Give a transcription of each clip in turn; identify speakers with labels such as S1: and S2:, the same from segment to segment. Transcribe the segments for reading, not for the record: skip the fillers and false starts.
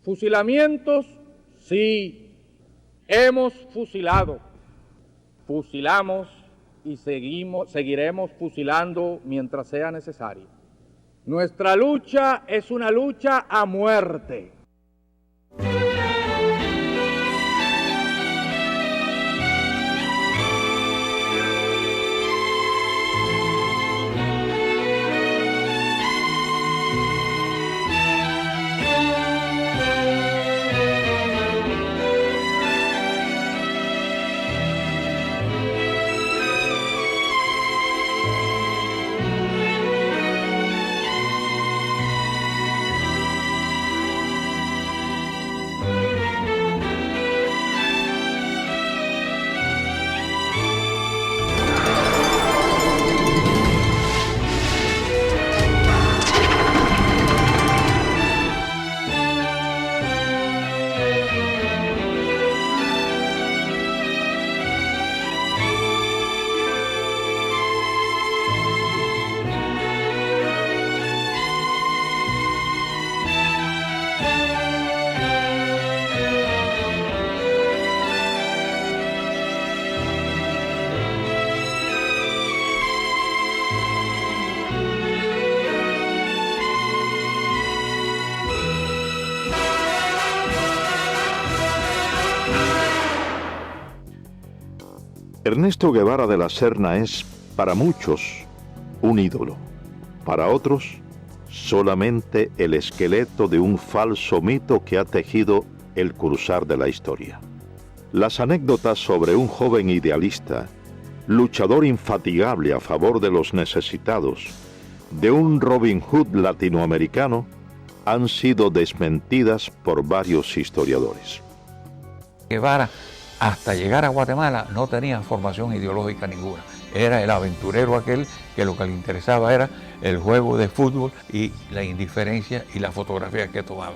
S1: Fusilamientos, sí, hemos fusilado, fusilamos y seguiremos fusilando mientras sea necesario. Nuestra lucha es una lucha a muerte.
S2: Ernesto Guevara de la Serna es, para muchos, un ídolo. Para otros, solamente el esqueleto de un falso mito que ha tejido el cruzar de la historia. Las anécdotas sobre un joven idealista, luchador infatigable a favor de los necesitados, de un Robin Hood latinoamericano, han sido desmentidas por varios historiadores.
S3: Guevara, hasta llegar a Guatemala, no tenía formación ideológica ninguna. Era el aventurero aquel que lo que le interesaba era el juego de fútbol y la indiferencia y la fotografía que tomaba.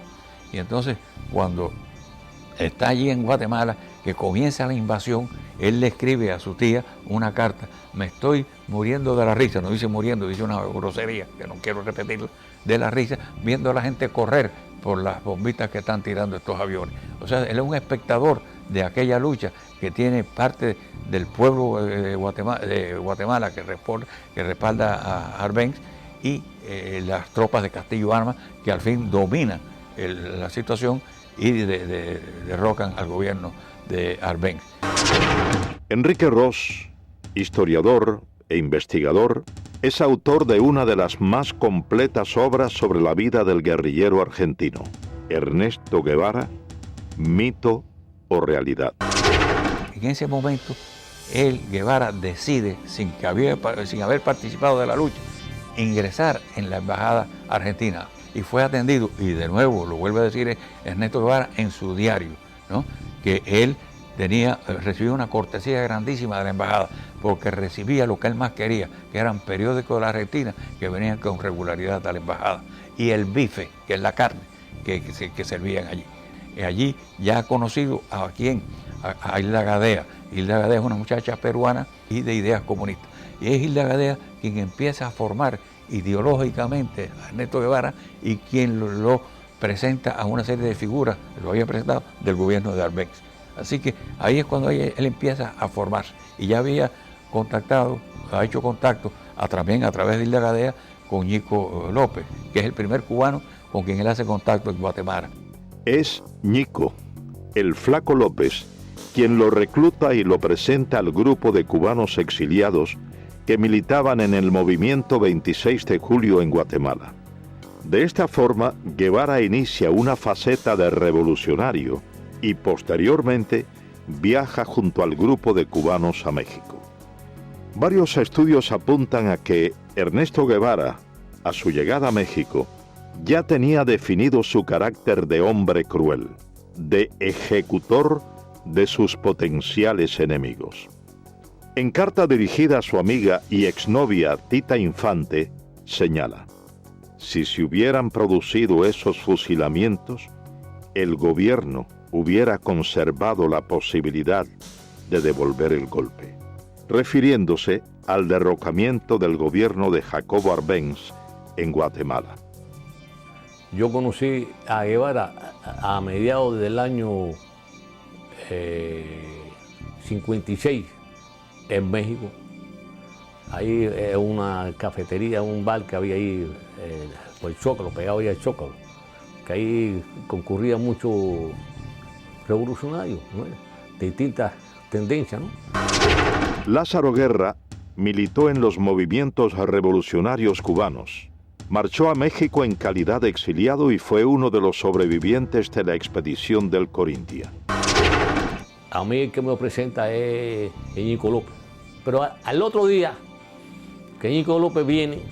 S3: Y entonces, cuando está allí en Guatemala, que comienza la invasión, él le escribe a su tía una carta: me estoy muriendo de la risa, no dice muriendo, dice una grosería, que no quiero repetirla, de la risa, viendo a la gente correr por las bombitas que están tirando estos aviones. O sea, él es un espectador de aquella lucha que tiene parte del pueblo de Guatemala que respalda a Arbenz y las tropas de Castillo Armas que al fin dominan la situación y derrocan al gobierno de Arbenz.
S2: Enrique Ros, historiador e investigador, es autor de una de las más completas obras sobre la vida del guerrillero argentino, Ernesto Guevara, mito o realidad.
S3: En ese momento, Guevara decide, sin haber participado de la lucha, ingresar en la embajada argentina y fue atendido, y de nuevo lo vuelve a decir Ernesto Guevara en su diario, ¿no?, que él recibió una cortesía grandísima de la embajada porque recibía lo que él más quería, que eran periódicos de la Argentina que venían con regularidad a la embajada, y el bife, que es la carne que servían allí. Y allí ya ha conocido a Hilda Gadea. Hilda Gadea es una muchacha peruana y de ideas comunistas. Y es Hilda Gadea quien empieza a formar ideológicamente a Ernesto Guevara y quien lo presenta a una serie de figuras, lo había presentado, del gobierno de Arbenz. Así que ahí es cuando él empieza a formarse. Y ya había ha hecho contacto también a través de Hilda Gadea con Ñico López, que es el primer cubano con quien él hace contacto en Guatemala.
S2: Es Ñico, el Flaco López, quien lo recluta y lo presenta al grupo de cubanos exiliados que militaban en el movimiento 26 de julio en Guatemala. De esta forma, Guevara inicia una faceta de revolucionario y posteriormente viaja junto al grupo de cubanos a México. Varios estudios apuntan a que Ernesto Guevara, a su llegada a México, ya tenía definido su carácter de hombre cruel, de ejecutor de sus potenciales enemigos. En carta dirigida a su amiga y exnovia Tita Infante, señala: si se hubieran producido esos fusilamientos, el gobierno hubiera conservado la posibilidad de devolver el golpe, refiriéndose al derrocamiento del gobierno de Jacobo Arbenz en Guatemala.
S4: Yo conocí a Guevara a mediados del año 56 en México. Ahí en una cafetería, un bar que había ahí, por el Zócalo, pegado ahí al Zócalo, que ahí concurrían muchos revolucionarios, ¿no? De distintas tendencias, ¿no?
S2: Lázaro Guerra militó en los movimientos revolucionarios cubanos. Marchó a México en calidad de exiliado y fue uno de los sobrevivientes de la expedición del Corintia.
S4: A mí el que me lo presenta es Ñico López. Pero al otro día que Ñico López viene,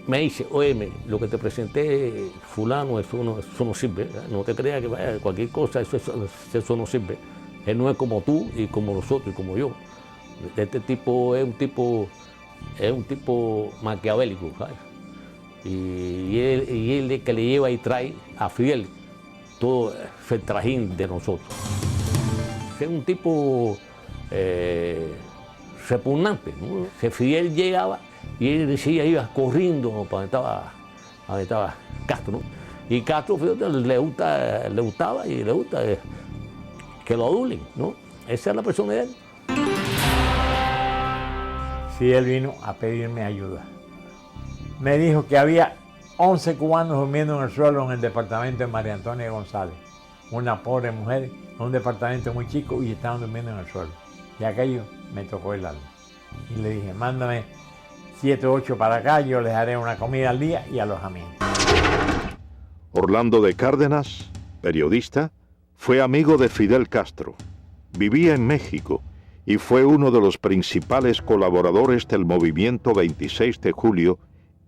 S4: me dice, óyeme, lo que te presenté, fulano, eso no sirve. No te creas que vaya, cualquier cosa, eso no sirve. Él no es como tú y como nosotros y como yo. Este tipo es un tipo maquiavélico, ¿sabes? Y él es que le lleva y trae a Fidel todo el trajín de nosotros. Es un tipo repugnante, ¿no? Fidel llegaba y él decía, iba corriendo para donde estaba Castro, ¿no? Y Castro, fíjate, le gustaba y le gusta que lo adulen, ¿no? Esa es la persona de él.
S5: Sí, él vino a pedirme ayuda. Me dijo que había 11 cubanos durmiendo en el suelo en el departamento de María Antonia González. Una pobre mujer, en un departamento muy chico, y estaban durmiendo en el suelo. Y aquello me tocó el alma. Y le dije, mándame 7 o 8 para acá, yo les haré una comida al día y alojamiento.
S2: Orlando de Cárdenas, periodista, fue amigo de Fidel Castro. Vivía en México y fue uno de los principales colaboradores del movimiento 26 de julio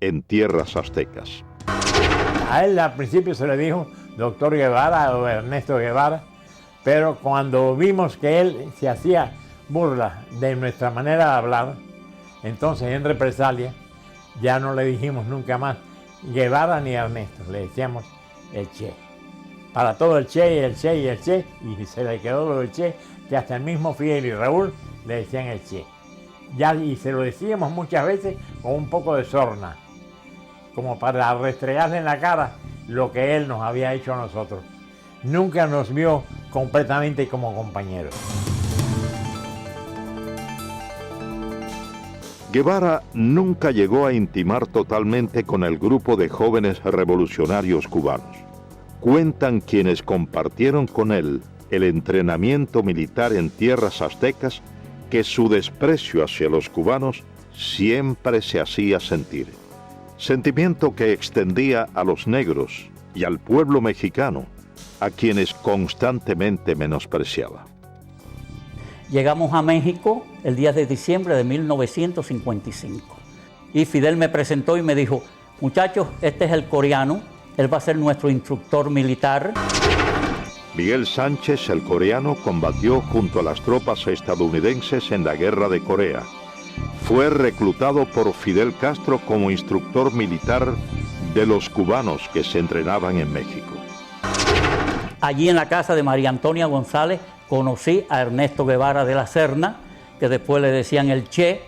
S2: en tierras aztecas.
S5: A él al principio se le dijo doctor Guevara o Ernesto Guevara, pero cuando vimos que él se hacía burla de nuestra manera de hablar, entonces en represalia ya no le dijimos nunca más Guevara ni Ernesto, le decíamos el Che. Para todo el Che y el Che y el Che, y se le quedó lo del Che, que hasta el mismo Fidel y Raúl le decían el Che. Y se lo decíamos muchas veces con un poco de sorna, como para restregarle en la cara lo que él nos había hecho a nosotros. Nunca nos vio completamente como compañeros.
S2: Guevara nunca llegó a intimar totalmente con el grupo de jóvenes revolucionarios cubanos. Cuentan quienes compartieron con él el entrenamiento militar en tierras aztecas que su desprecio hacia los cubanos siempre se hacía sentir. Sentimiento que extendía a los negros y al pueblo mexicano, a quienes constantemente menospreciaba.
S6: Llegamos a México el 10 de diciembre de 1955 y Fidel me presentó y me dijo, muchachos, este es el coreano, él va a ser nuestro instructor militar.
S2: Miguel Sánchez, el coreano, combatió junto a las tropas estadounidenses en la Guerra de Corea. Fue reclutado por Fidel Castro como instructor militar de los cubanos que se entrenaban en México.
S6: Allí en la casa de María Antonia González conocí a Ernesto Guevara de la Serna, que después le decían el Che,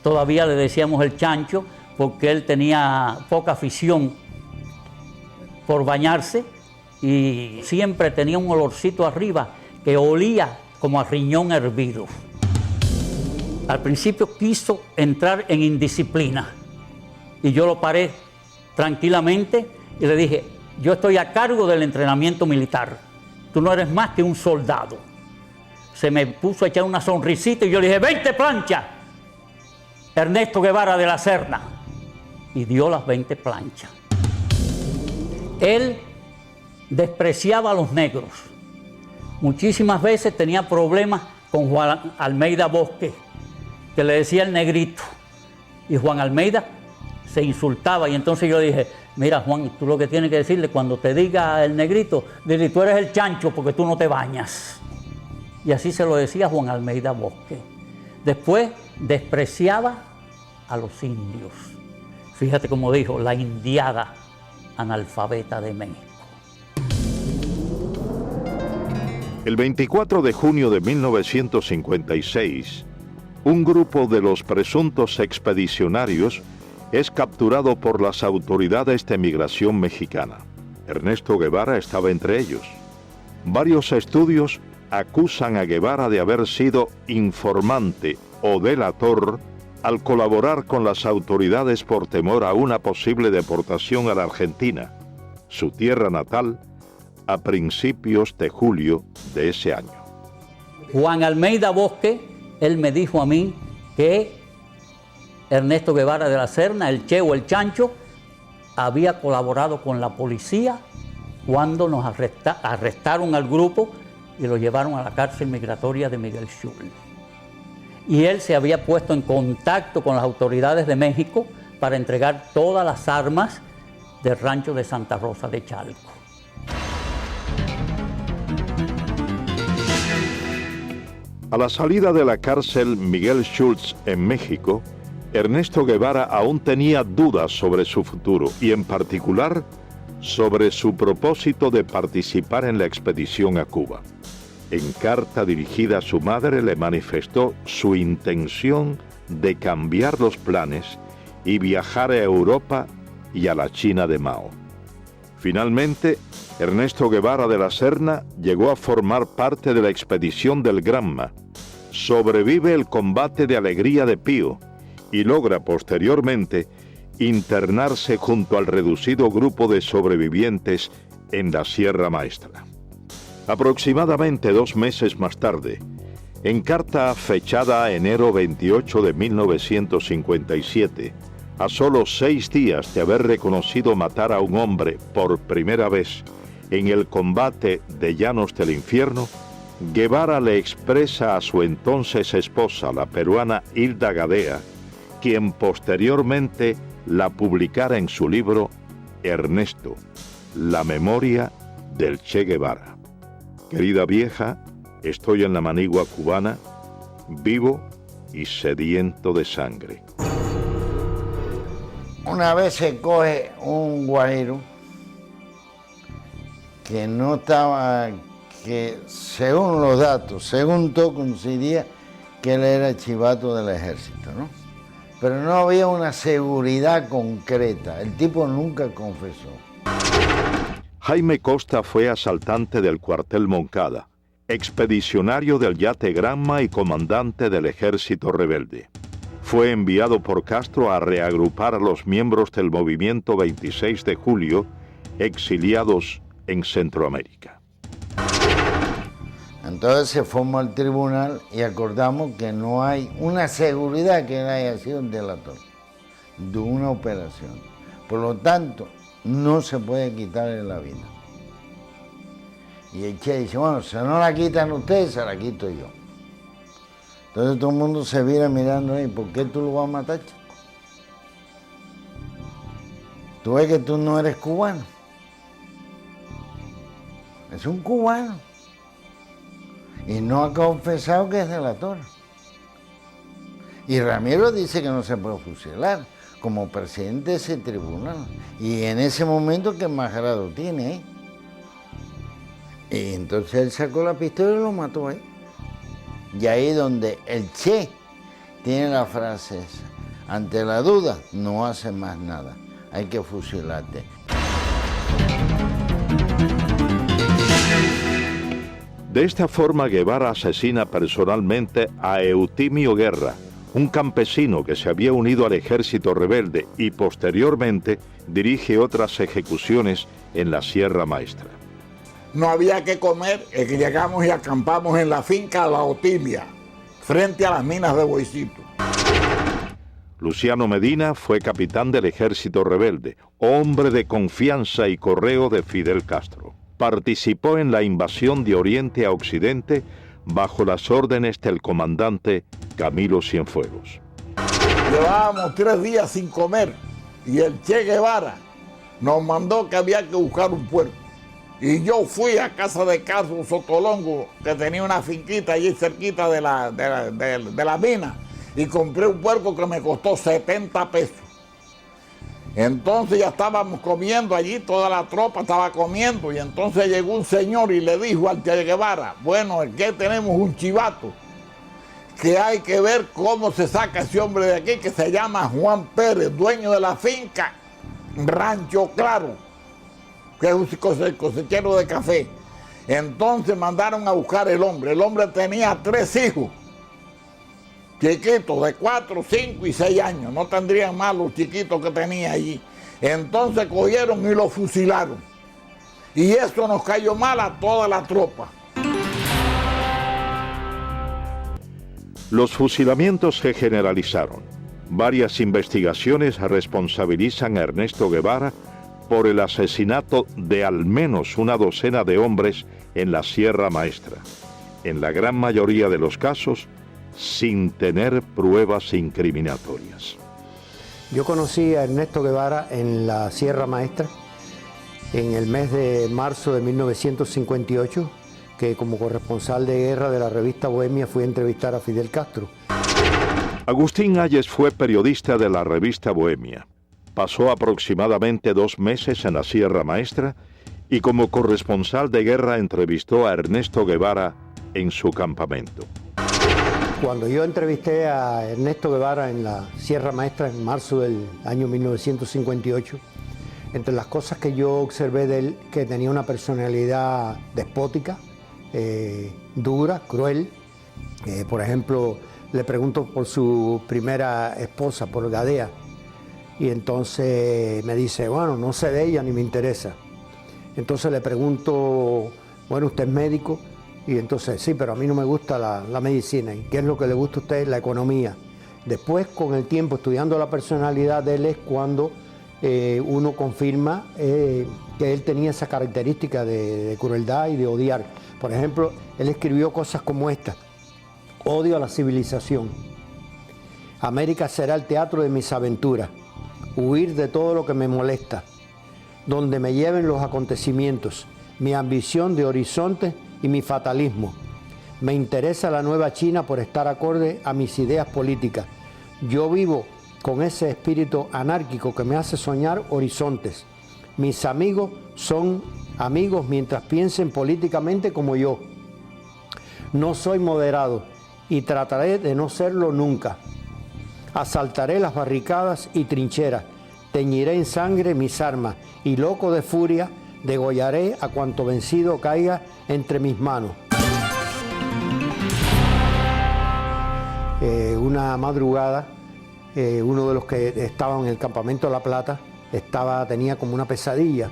S6: todavía le decíamos el Chancho, porque él tenía poca afición por bañarse y siempre tenía un olorcito arriba que olía como a riñón hervido. Al principio quiso entrar en indisciplina y yo lo paré tranquilamente y le dije, yo estoy a cargo del entrenamiento militar, tú no eres más que un soldado. Se me puso a echar una sonrisita y yo le dije, 20 planchas, Ernesto Guevara de la Serna, y dio las 20 planchas. Él despreciaba a los negros. Muchísimas veces tenía problemas con Juan Almeida Bosque, que le decía el negrito. Y Juan Almeida se insultaba. Y entonces yo dije, mira Juan, tú lo que tienes que decirle cuando te diga el negrito, dile, tú eres el chancho porque tú no te bañas. Y así se lo decía Juan Almeida Bosque. Después despreciaba a los indios. Fíjate cómo dijo, la indiada analfabeta de México.
S2: El 24 de junio de 1956, un grupo de los presuntos expedicionarios es capturado por las autoridades de migración mexicana. Ernesto Guevara estaba entre ellos. Varios estudios acusan a Guevara de haber sido informante o delator al colaborar con las autoridades por temor a una posible deportación a la Argentina, su tierra natal, a principios de julio de ese año.
S6: Juan Almeida Bosque, él me dijo a mí que Ernesto Guevara de la Serna, el Che o el Chancho, había colaborado con la policía cuando nos arrestaron al grupo y lo llevaron a la cárcel migratoria de Miguel Schultz. Y él se había puesto en contacto con las autoridades de México para entregar todas las armas del rancho de Santa Rosa de Chalco.
S2: A la salida de la cárcel Miguel Schultz en México, Ernesto Guevara aún tenía dudas sobre su futuro y en particular sobre su propósito de participar en la expedición a Cuba. En carta dirigida a su madre le manifestó su intención de cambiar los planes y viajar a Europa y a la China de Mao. Finalmente, Ernesto Guevara de la Serna llegó a formar parte de la expedición del Granma, sobrevive el combate de Alegría de Pío y logra posteriormente internarse junto al reducido grupo de sobrevivientes en la Sierra Maestra. Aproximadamente 2 meses más tarde, en carta fechada enero 28 de 1957, a solo 6 días de haber reconocido matar a un hombre por primera vez en el combate de Llanos del Infierno, Guevara le expresa a su entonces esposa, la peruana Hilda Gadea, quien posteriormente la publicara en su libro Ernesto, la memoria del Che Guevara. Querida vieja, estoy en la manigua cubana, vivo y sediento de sangre.
S7: Una vez se coge un guajiro que no estaba, que según los datos, según todo coincidía que él era chivato del ejército, ¿no? Pero no había una seguridad concreta, el tipo nunca confesó.
S2: Jaime Costa fue asaltante del cuartel Moncada, expedicionario del yate Granma y comandante del ejército rebelde. Fue enviado por Castro a reagrupar a los miembros del movimiento 26 de julio, exiliados en Centroamérica.
S7: Entonces se formó el tribunal y acordamos que no hay una seguridad que él haya sido un delator de una operación. Por lo tanto, no se puede quitarle la vida. Y el Che dice, bueno, si no la quitan ustedes, se la quito yo. Entonces todo el mundo se viene mirando ahí, ¿por qué tú lo vas a matar, chico? Tú ves que tú no eres cubano. Es un cubano. Y no ha confesado que es delator. Y Ramiro dice que no se puede fusilar como presidente de ese tribunal. Y en ese momento, ¿qué más grado tiene? Y entonces él sacó la pistola y lo mató ahí. Y ahí donde el Che tiene la frase esa, ante la duda, no hace más nada, hay que fusilarte.
S2: De esta forma, Guevara asesina personalmente a Eutimio Guerra, un campesino que se había unido al ejército rebelde y posteriormente dirige otras ejecuciones en la Sierra Maestra.
S8: No había que comer, es que llegamos y acampamos en la finca La Otimia, frente a las minas de Boicito.
S2: Luciano Medina fue capitán del ejército rebelde, hombre de confianza y correo de Fidel Castro. Participó en la invasión de Oriente a Occidente bajo las órdenes del comandante Camilo Cienfuegos.
S8: Llevábamos 3 días sin comer y el Che Guevara nos mandó que había que buscar un puerco. Y yo fui a casa de Carlos Sotolongo, que tenía una finquita allí cerquita de la mina, y compré un puerco que me costó 70 pesos. Entonces ya estábamos comiendo allí, toda la tropa estaba comiendo, y entonces llegó un señor y le dijo al Che Guevara, bueno, es que tenemos un chivato que hay que ver cómo se saca ese hombre de aquí, que se llama Juan Pérez, dueño de la finca Rancho Claro, que es un cosechero de café. Entonces mandaron a buscar el hombre. El hombre tenía 3 hijos, chiquitos de 4, 5 y 6 años. No tendrían más los chiquitos que tenía allí. Entonces cogieron y lo fusilaron. Y eso nos cayó mal a toda la tropa.
S2: Los fusilamientos se generalizaron. Varias investigaciones responsabilizan a Ernesto Guevara por el asesinato de al menos una docena de hombres en la Sierra Maestra, en la gran mayoría de los casos sin tener pruebas incriminatorias.
S9: Yo conocí a Ernesto Guevara en la Sierra Maestra en el mes de marzo de 1958, que como corresponsal de guerra de la revista Bohemia fui a entrevistar a Fidel Castro.
S2: Agustín Hayes fue periodista de la revista Bohemia. Pasó aproximadamente 2 meses en la Sierra Maestra y como corresponsal de guerra entrevistó a Ernesto Guevara en su campamento.
S9: Cuando yo entrevisté a Ernesto Guevara en la Sierra Maestra en marzo del año 1958, entre las cosas que yo observé de él, que tenía una personalidad despótica, dura, cruel. Por ejemplo, le pregunto por su primera esposa, por Gadea, y entonces me dice, bueno, no sé de ella ni me interesa. Entonces le pregunto, bueno, ¿usted es médico? Y entonces, sí, pero a mí no me gusta la medicina. ¿Y qué es lo que le gusta a usted? La economía. Después, con el tiempo, estudiando la personalidad de él, es cuando uno confirma que él tenía esa característica de crueldad y de odiar. Por ejemplo, él escribió cosas como esta: odio a la civilización. América será el teatro de mis aventuras. Huir de todo lo que me molesta. Donde me lleven los acontecimientos. Mi ambición de horizonte y mi fatalismo. Me interesa la nueva China por estar acorde a mis ideas políticas. Yo vivo con ese espíritu anárquico que me hace soñar horizontes. Mis amigos son amigos mientras piensen políticamente como yo. No soy moderado y trataré de no serlo nunca. Asaltaré las barricadas y trincheras, teñiré en sangre mis armas y loco de furia degollaré a cuanto vencido caiga entre mis manos. Una madrugada, uno de los que estaban en el campamento La Plata tenía como una pesadilla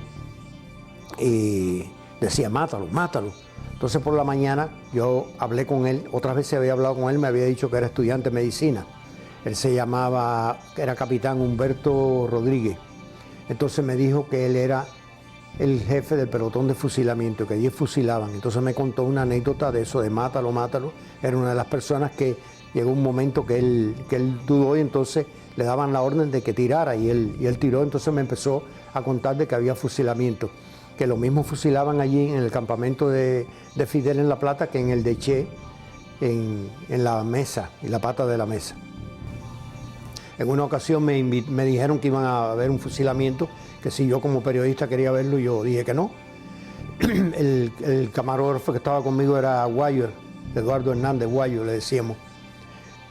S9: y decía, mátalo, mátalo. Entonces por la mañana yo hablé con él, otras veces había hablado con él, me había dicho que era estudiante de medicina. Él se llamaba, era capitán Humberto Rodríguez. Entonces me dijo que él era el jefe del pelotón de fusilamiento, que allí fusilaban. Entonces me contó una anécdota de eso, de mátalo, mátalo. Era una de las personas que llegó un momento que él dudó y entonces le daban la orden de que tirara y él tiró. Entonces me empezó a contar de que había fusilamiento, que lo mismo fusilaban allí en el campamento de Fidel en La Plata que en el de Che, en la mesa, en la pata de la mesa. En una ocasión me dijeron que iban a haber un fusilamiento, que si yo como periodista quería verlo, yo dije que no. El camarógrafo que estaba conmigo era Guayo, Eduardo Hernández Guayo, le decíamos.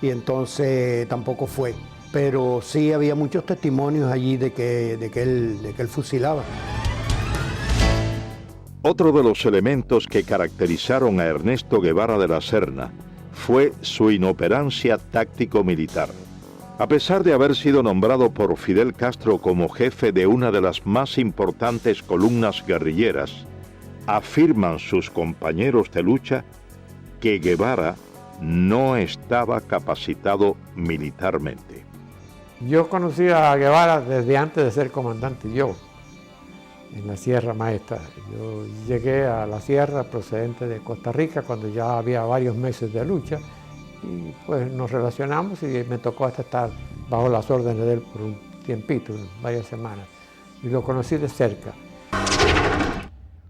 S9: Y entonces tampoco fue. Pero sí había muchos testimonios allí de que él fusilaba.
S2: Otro de los elementos que caracterizaron a Ernesto Guevara de la Serna fue su inoperancia táctico-militar. A pesar de haber sido nombrado por Fidel Castro como jefe de una de las más importantes columnas guerrilleras, afirman sus compañeros de lucha que Guevara no estaba capacitado militarmente.
S5: Yo conocí a Guevara desde antes de ser comandante, yo, en la Sierra Maestra. Yo llegué a la Sierra procedente de Costa Rica cuando ya había varios meses de lucha. Y pues nos relacionamos y me tocó hasta estar bajo las órdenes de él por un tiempito, varias semanas. Y lo conocí de cerca.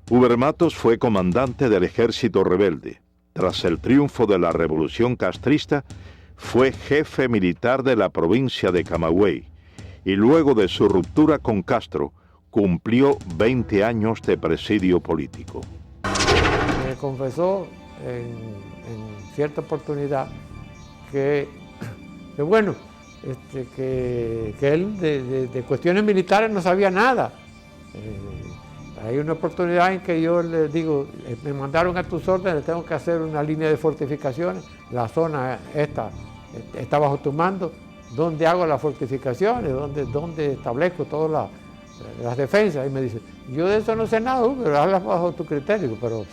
S2: Uber Matos fue comandante del ejército rebelde. Tras el triunfo de la revolución castrista, fue jefe militar de la provincia de Camagüey. Y luego de su ruptura con Castro, cumplió 20 años de presidio político.
S5: Me confesó en cierta oportunidad que bueno, que él de cuestiones militares no sabía nada. Hay una oportunidad en que yo le digo, me mandaron a tus órdenes, tengo que hacer una línea de fortificaciones, la zona esta está bajo tu mando, ¿dónde hago las fortificaciones? ¿Dónde establezco todas las defensas? Y me dice, yo de eso no sé nada, pero hablas bajo tu criterio, pero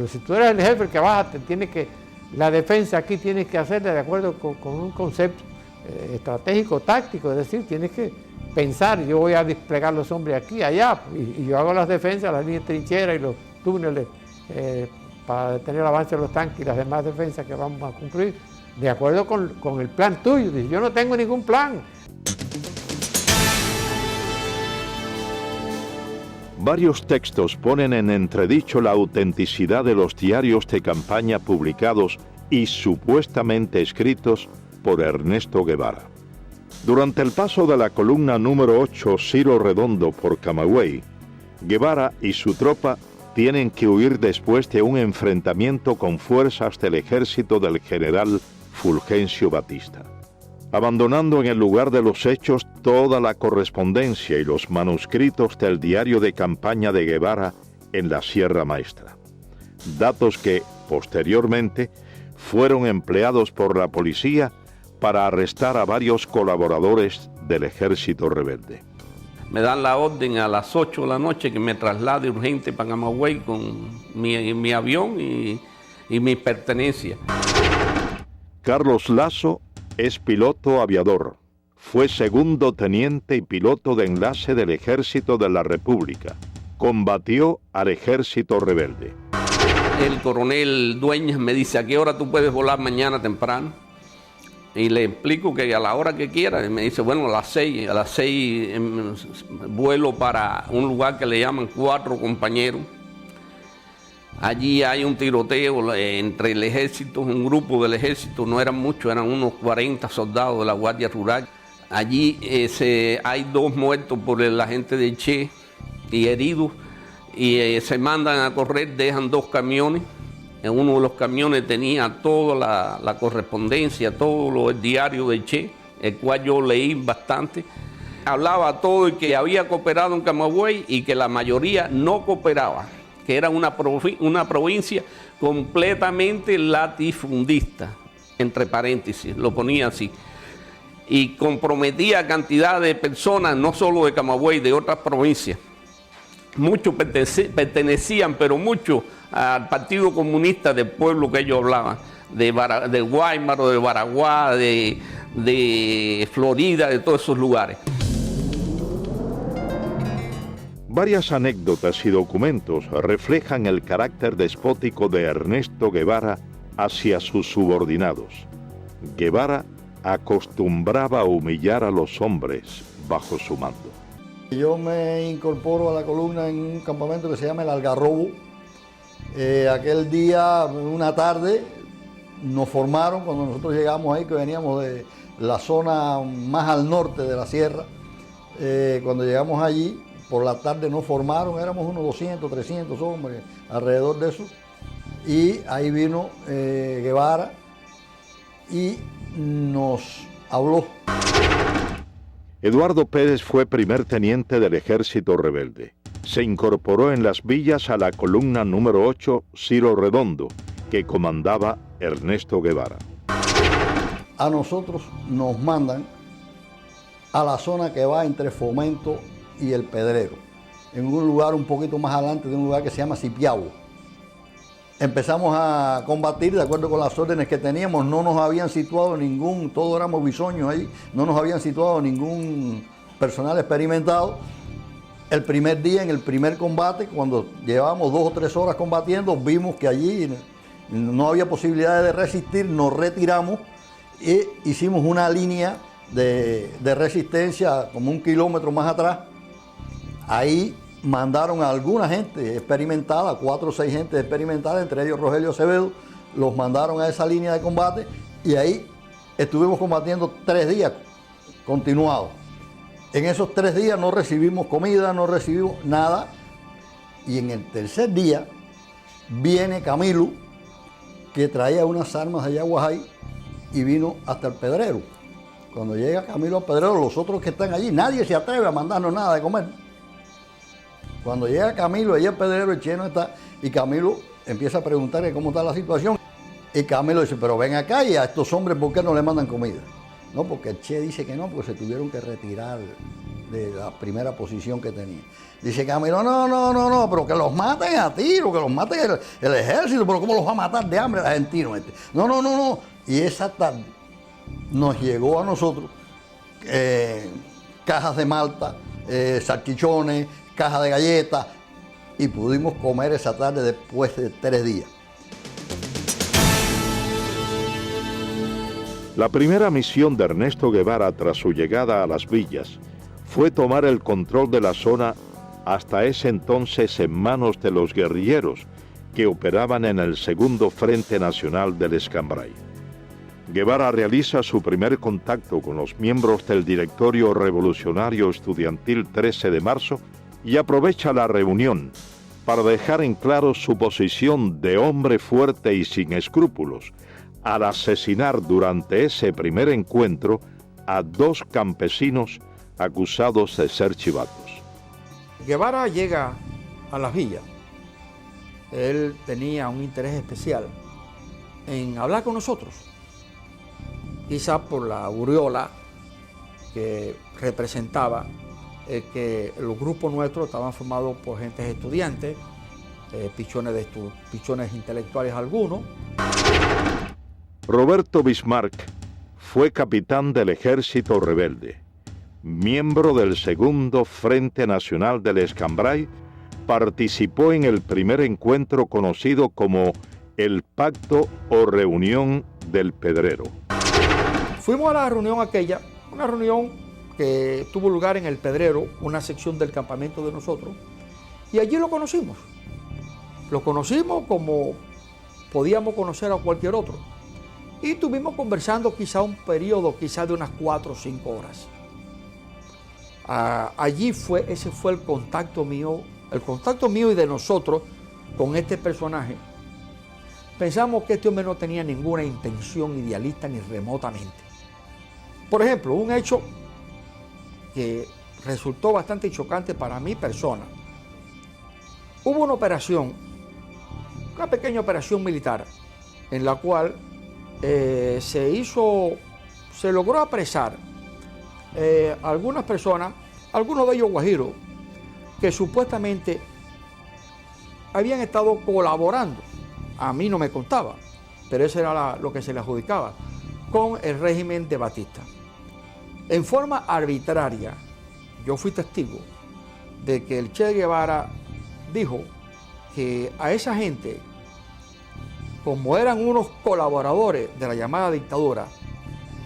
S5: si tú eres el jefe que vas, la defensa aquí tienes que hacerla de acuerdo con un concepto estratégico, táctico, es decir, tienes que pensar, yo voy a desplegar los hombres aquí, allá, y yo hago las defensas, las líneas de trinchera y los túneles para detener el avance de los tanques y las demás defensas que vamos a cumplir, de acuerdo con el plan tuyo. Dice, yo no tengo ningún plan.
S2: Varios textos ponen en entredicho la autenticidad de los diarios de campaña publicados y supuestamente escritos por Ernesto Guevara. Durante el paso de la columna número 8 Ciro Redondo por Camagüey, Guevara y su tropa tienen que huir después de un enfrentamiento con fuerzas del ejército del general Fulgencio Batista, abandonando en el lugar de los hechos toda la correspondencia y los manuscritos del diario de campaña de Guevara en la Sierra Maestra, datos que, posteriormente, fueron empleados por la policía para arrestar a varios colaboradores del ejército rebelde.
S10: Me dan la orden a las 8 de la noche que me traslade urgente para Camagüey con mi avión y mis pertenencias.
S2: Carlos Lazo es piloto aviador. Fue segundo teniente y piloto de enlace del Ejército de la República. Combatió al ejército rebelde.
S10: El coronel Dueñas me dice, ¿a qué hora tú puedes volar mañana temprano? Y le explico que a la hora que quiera. Y me dice, bueno, a las 6 vuelo para un lugar que le llaman 4 compañeros. Allí hay un tiroteo entre el ejército, un grupo del ejército, no eran muchos, eran unos 40 soldados de la Guardia Rural. Allí hay 2 muertos por la gente de Che y heridos, y se mandan a correr, dejan 2 camiones. En uno de los camiones tenía toda la correspondencia, todo el diario de Che, el cual yo leí bastante. Hablaba todo y que había cooperado en Camagüey y que la mayoría no cooperaba, que era una provincia completamente latifundista, entre paréntesis, lo ponía así, y comprometía a cantidad de personas, no solo de Camagüey, de otras provincias. Muchos pertenecían, pero muchos al Partido Comunista del pueblo que ellos hablaban, de Guaymaro, de Baraguá, de Florida, de todos esos lugares.
S2: Varias anécdotas y documentos reflejan el carácter despótico de Ernesto Guevara hacia sus subordinados. Guevara acostumbraba a humillar a los hombres bajo su mando.
S11: Yo me incorporo a la columna en un campamento que se llama El Algarrobo. Aquel día, una tarde, nos formaron cuando nosotros llegamos ahí, que veníamos de la zona más al norte de la sierra. Cuando llegamos allí, por la tarde nos formaron, éramos unos 200, 300 hombres, alrededor de eso. Y ahí vino Guevara y nos habló.
S2: Eduardo Pérez fue primer teniente del ejército rebelde. Se incorporó en las villas a la columna número 8 Ciro Redondo, que comandaba Ernesto Guevara.
S11: A nosotros nos mandan a la zona que va entre Fomento y El Pedrero, en un lugar un poquito más adelante de un lugar que se llama Cipiabo. Empezamos a combatir de acuerdo con las órdenes que teníamos, no nos habían situado todos éramos bisoños ahí, no nos habían situado ningún personal experimentado. El primer día, en el primer combate, cuando llevábamos 2 o 3 horas combatiendo, vimos que allí no había posibilidad de resistir, nos retiramos y hicimos una línea de resistencia como 1 kilómetro más atrás. Ahí mandaron a alguna gente experimentada, 4 o 6 gente experimentada, entre ellos Rogelio Acevedo, los mandaron a esa línea de combate y ahí estuvimos combatiendo 3 días continuados. En esos 3 días no recibimos comida, no recibimos nada, y en el tercer día viene Camilo, que traía unas armas de Yaguajay, y vino hasta el Pedrero. Cuando llega Camilo al Pedrero, los otros que están allí, nadie se atreve a mandarnos nada de comer. Cuando llega Camilo, allí el Pedrero, el Che no está, y Camilo empieza a preguntarle cómo está la situación. Y Camilo dice, pero ven acá y a estos hombres, ¿por qué no le mandan comida? No, porque el Che dice que no, porque se tuvieron que retirar de la primera posición que tenía. Dice Camilo, no, pero que los maten a tiro, que los maten el ejército, pero ¿cómo los va a matar de hambre el argentino este? No. Y esa tarde nos llegó a nosotros cajas de malta, salchichones, cajas de galletas, y pudimos comer esa tarde después de 3 días.
S2: La primera misión de Ernesto Guevara tras su llegada a las villas fue tomar el control de la zona hasta ese entonces en manos de los guerrilleros que operaban en el Segundo Frente Nacional del Escambray. Guevara realiza su primer contacto con los miembros del Directorio Revolucionario Estudiantil 13 de marzo y aprovecha la reunión para dejar en claro su posición de hombre fuerte y sin escrúpulos, al asesinar durante ese primer encuentro a 2 campesinos acusados de ser chivatos.
S12: Guevara llega a las villas. Él tenía un interés especial en hablar con nosotros, quizá por la aureola que representaba que los grupos nuestros estaban formados por gentes estudiantes, pichones intelectuales algunos.
S2: Roberto Bismarck fue capitán del Ejército Rebelde, miembro del Segundo Frente Nacional del Escambray, participó en el primer encuentro conocido como el Pacto o Reunión del Pedrero.
S12: Fuimos a la reunión aquella, una reunión que tuvo lugar en el Pedrero, una sección del campamento de nosotros, y allí lo conocimos. Lo conocimos como podíamos conocer a cualquier otro. Y estuvimos conversando quizá un periodo, quizá de unas 4 o 5 horas. Ese fue el contacto mío y de nosotros con este personaje. Pensamos que este hombre no tenía ninguna intención idealista ni remotamente. Por ejemplo, un hecho que resultó bastante chocante para mi persona. Hubo una operación, una pequeña operación militar, en la cual se logró apresar algunas personas, algunos de ellos guajiros, que supuestamente habían estado colaborando, a mí no me contaba, pero eso era lo que se le adjudicaba, con el régimen de Batista. En forma arbitraria, yo fui testigo de que el Che Guevara dijo que a esa gente, como eran unos colaboradores de la llamada dictadura,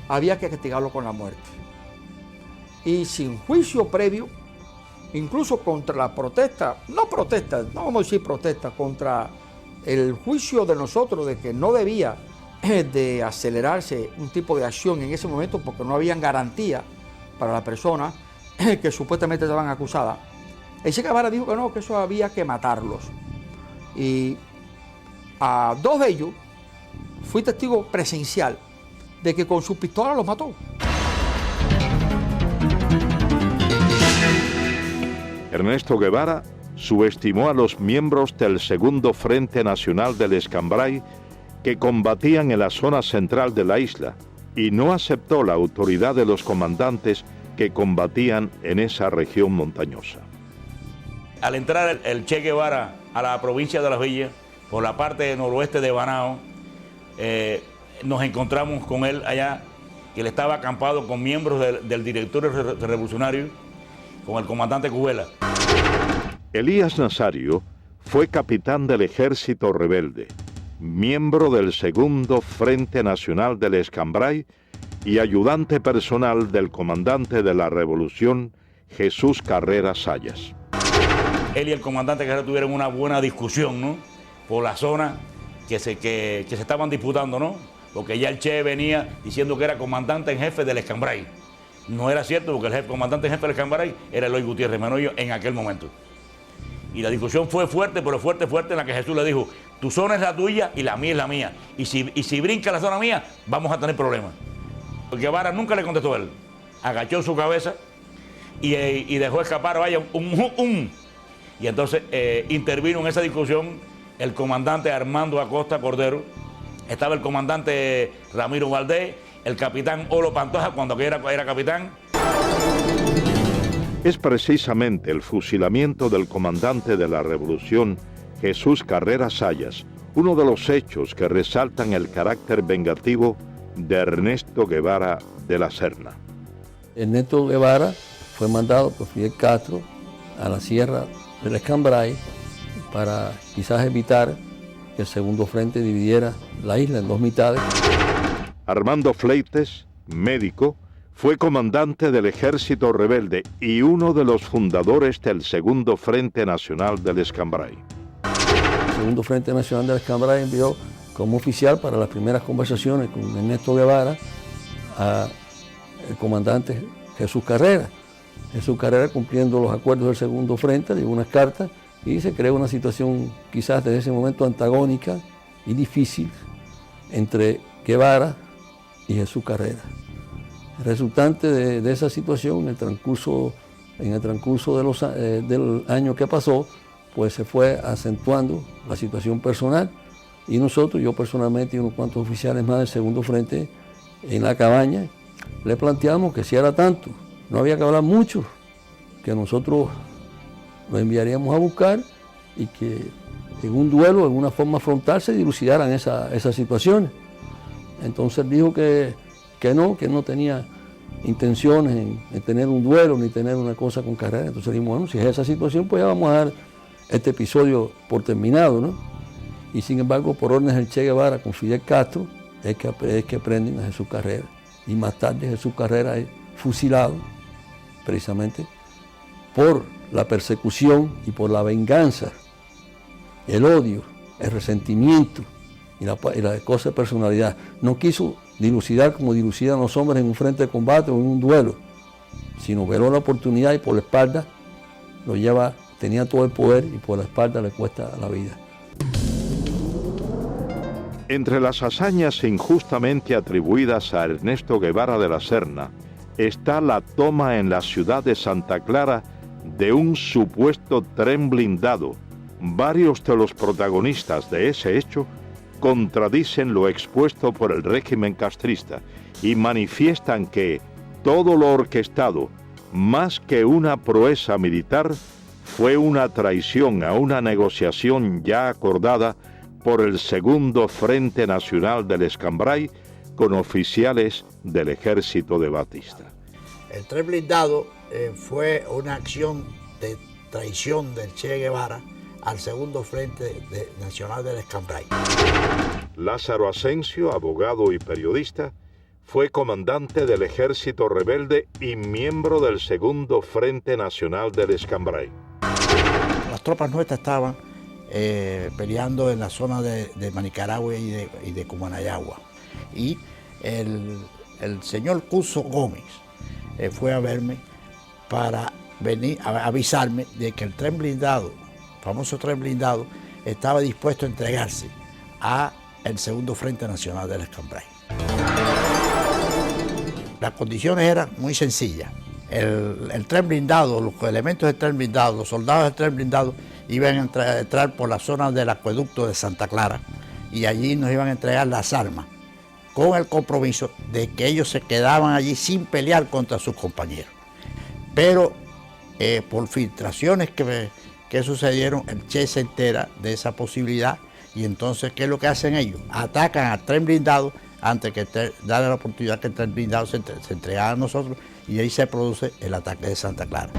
S12: había que castigarlo con la muerte. Y sin juicio previo, incluso contra la protesta, no vamos a decir protesta, contra el juicio de nosotros de que no debía de acelerarse un tipo de acción en ese momento porque no habían garantía para la persona que supuestamente estaban acusadas. El Che Guevara dijo que no, que eso había que matarlos. Y a 2 de ellos fui testigo presencial de que con su pistola los mató.
S2: Ernesto Guevara subestimó a los miembros del Segundo Frente Nacional del Escambray que combatían en la zona central de la isla y no aceptó la autoridad de los comandantes que combatían en esa región montañosa.
S13: Al entrar el Che Guevara a la provincia de Las Villas, por la parte noroeste de Banao, nos encontramos con él allá, que él estaba acampado con miembros del directorio revolucionario, con el comandante Cubela.
S2: Elías Nazario fue capitán del Ejército Rebelde, miembro del Segundo Frente Nacional del Escambray y ayudante personal del comandante de la Revolución, Jesús Carrera Sayas.
S13: Él y el comandante Carrera tuvieron una buena discusión, ¿no?, por la zona que se estaban disputando, ¿no?, porque ya el Che venía diciendo que era comandante en jefe del Escambray. No era cierto, porque el comandante en jefe del Escambray era Eloy Gutiérrez Menoyo en aquel momento. Y la discusión fue fuerte, pero fuerte, en la que Jesús le dijo, Tu zona es la tuya y la mía es la mía. Y si brinca la zona mía, vamos a tener problemas. Guevara nunca le contestó a él. Agachó su cabeza y dejó escapar, vaya, Y entonces intervino en esa discusión el comandante Armando Acosta Cordero, estaba el comandante Ramiro Valdés, el capitán Olo Pantoja cuando era capitán.
S2: Es precisamente el fusilamiento del comandante de la Revolución, Jesús Carrera Sayas, uno de los hechos que resaltan el carácter vengativo de Ernesto Guevara de la Serna.
S14: Ernesto Guevara fue mandado por Fidel Castro a la Sierra del Escambray para quizás evitar que el segundo frente dividiera la isla en dos mitades.
S2: Armando Fleites, médico, fue comandante del Ejército Rebelde y uno de los fundadores del Segundo Frente Nacional del Escambray.
S14: El Segundo Frente Nacional del Escambray envió como oficial para las primeras conversaciones con Ernesto Guevara al comandante Jesús Carrera. Jesús Carrera, cumpliendo los acuerdos del Segundo Frente, le dio unas cartas y se creó una situación quizás desde ese momento antagónica y difícil entre Guevara y Jesús Carrera. El resultante de esa situación, en el transcurso del año que pasó, pues se fue acentuando la situación personal y nosotros, yo personalmente y unos cuantos oficiales más del Segundo Frente en la cabaña, le planteamos que si era tanto, no había que hablar mucho, que nosotros lo enviaríamos a buscar y que en un duelo, en una forma frontal, se dilucidaran esas situaciones. Entonces dijo que no tenía intenciones en tener un duelo ni tener una cosa con Carrera. Entonces dijimos, bueno, si es esa situación, pues ya vamos a dar este episodio por terminado, ¿no? Y sin embargo, por órdenes del Che Guevara con Fidel Castro, es que prenden a Jesús Carrera. Y más tarde Jesús Carrera es fusilado, precisamente, por la persecución y por la venganza, el odio, el resentimiento y la cosa de personalidad. No quiso dilucidar como dilucidan los hombres en un frente de combate o en un duelo, sino veló la oportunidad y por la espalda lo lleva, tenía todo el poder y por la espalda le cuesta la vida.
S2: Entre las hazañas injustamente atribuidas a Ernesto Guevara de la Serna está la toma en la ciudad de Santa Clara de un supuesto tren blindado. Varios de los protagonistas de ese hecho contradicen lo expuesto por el régimen castrista y manifiestan que todo lo orquestado, más que una proeza militar, fue una traición a una negociación ya acordada por el Segundo Frente Nacional del Escambray con oficiales del ejército de Batista.
S12: El tren blindado fue una acción de traición del Che Guevara al Segundo Frente Nacional del Escambray.
S2: Lázaro Asensio, abogado y periodista, fue comandante del Ejército Rebelde y miembro del Segundo Frente Nacional del Escambray.
S12: Las tropas nuestras estaban peleando en la zona de Manicaragua y de Cumanayagua. Y el señor Cuso Gómez fue a verme para venir a avisarme de que el tren blindado, el famoso tren blindado, estaba dispuesto a entregarse a el Segundo Frente Nacional del Escambray. Las condiciones eran muy sencillas. El tren blindado, los elementos del tren blindado, los soldados del tren blindado iban a entrar por la zona del acueducto de Santa Clara y allí nos iban a entregar las armas con el compromiso de que ellos se quedaban allí sin pelear contra sus compañeros. Pero por filtraciones que sucedieron, el Che se entera de esa posibilidad y entonces, ¿qué es lo que hacen ellos? Atacan al tren blindado antes que darle la oportunidad que el tren blindado se entregara a nosotros y ahí se produce el ataque de Santa Clara.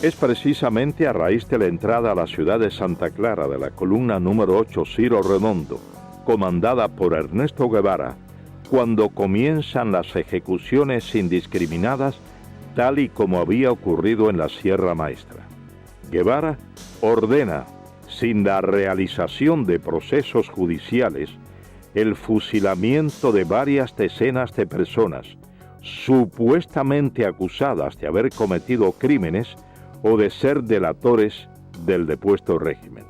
S2: Es precisamente a raíz de la entrada a la ciudad de Santa Clara de la columna número 8 Ciro Redondo, comandada por Ernesto Guevara, cuando comienzan las ejecuciones indiscriminadas, tal y como había ocurrido en la Sierra Maestra. Guevara ordena, sin la realización de procesos judiciales, el fusilamiento de varias decenas de personas supuestamente acusadas de haber cometido crímenes o de ser delatores del depuesto régimen.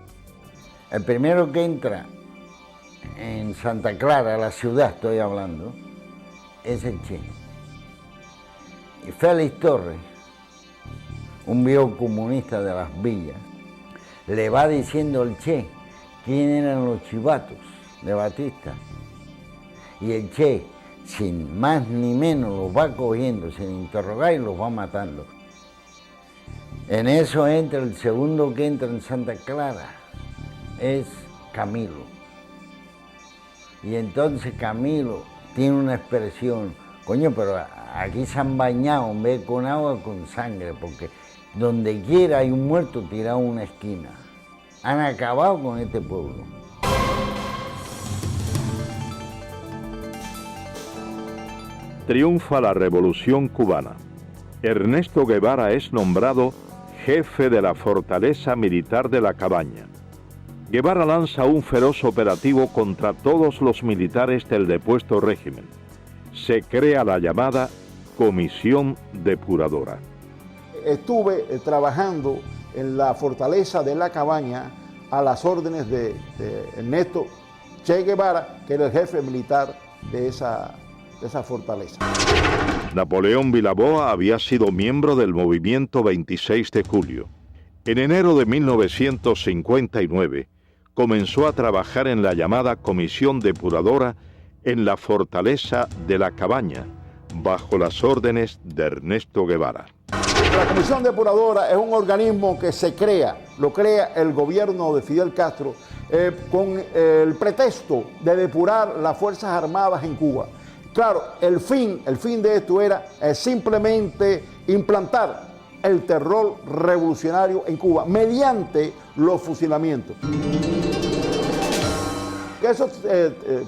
S7: El primero que entra en Santa Clara, la ciudad estoy hablando, es el Che. Y Félix Torres, un viejo comunista de las villas, le va diciendo al Che quién eran los chivatos de Batista. Y el Che, sin más ni menos, los va cogiendo, sin interrogar, y los va matando. En eso entra el segundo que entra en Santa Clara, es Camilo. Y entonces Camilo tiene una expresión, coño, pero aquí se han bañado en vez con agua, con sangre, porque donde quiera hay un muerto tirado en una esquina. Han acabado con este pueblo.
S2: Triunfa la Revolución Cubana. Ernesto Guevara es nombrado jefe de la fortaleza militar de La Cabaña. Guevara lanza un feroz operativo contra todos los militares del depuesto régimen. Se crea la llamada Comisión Depuradora.
S15: Estuve trabajando en la fortaleza de La Cabaña a las órdenes de Ernesto Che Guevara, que era el jefe militar de esa fortaleza.
S2: Napoleón Vilaboa había sido miembro del movimiento 26 de julio. En enero de 1959 comenzó a trabajar en la llamada Comisión Depuradora en la fortaleza de La Cabaña, bajo las órdenes de Ernesto Guevara.
S15: La Comisión Depuradora es un organismo que se crea, lo crea el gobierno de Fidel Castro con el pretexto de depurar las Fuerzas Armadas en Cuba. Claro, el fin de esto era simplemente implantar el terror revolucionario en Cuba mediante los fusilamientos. Esos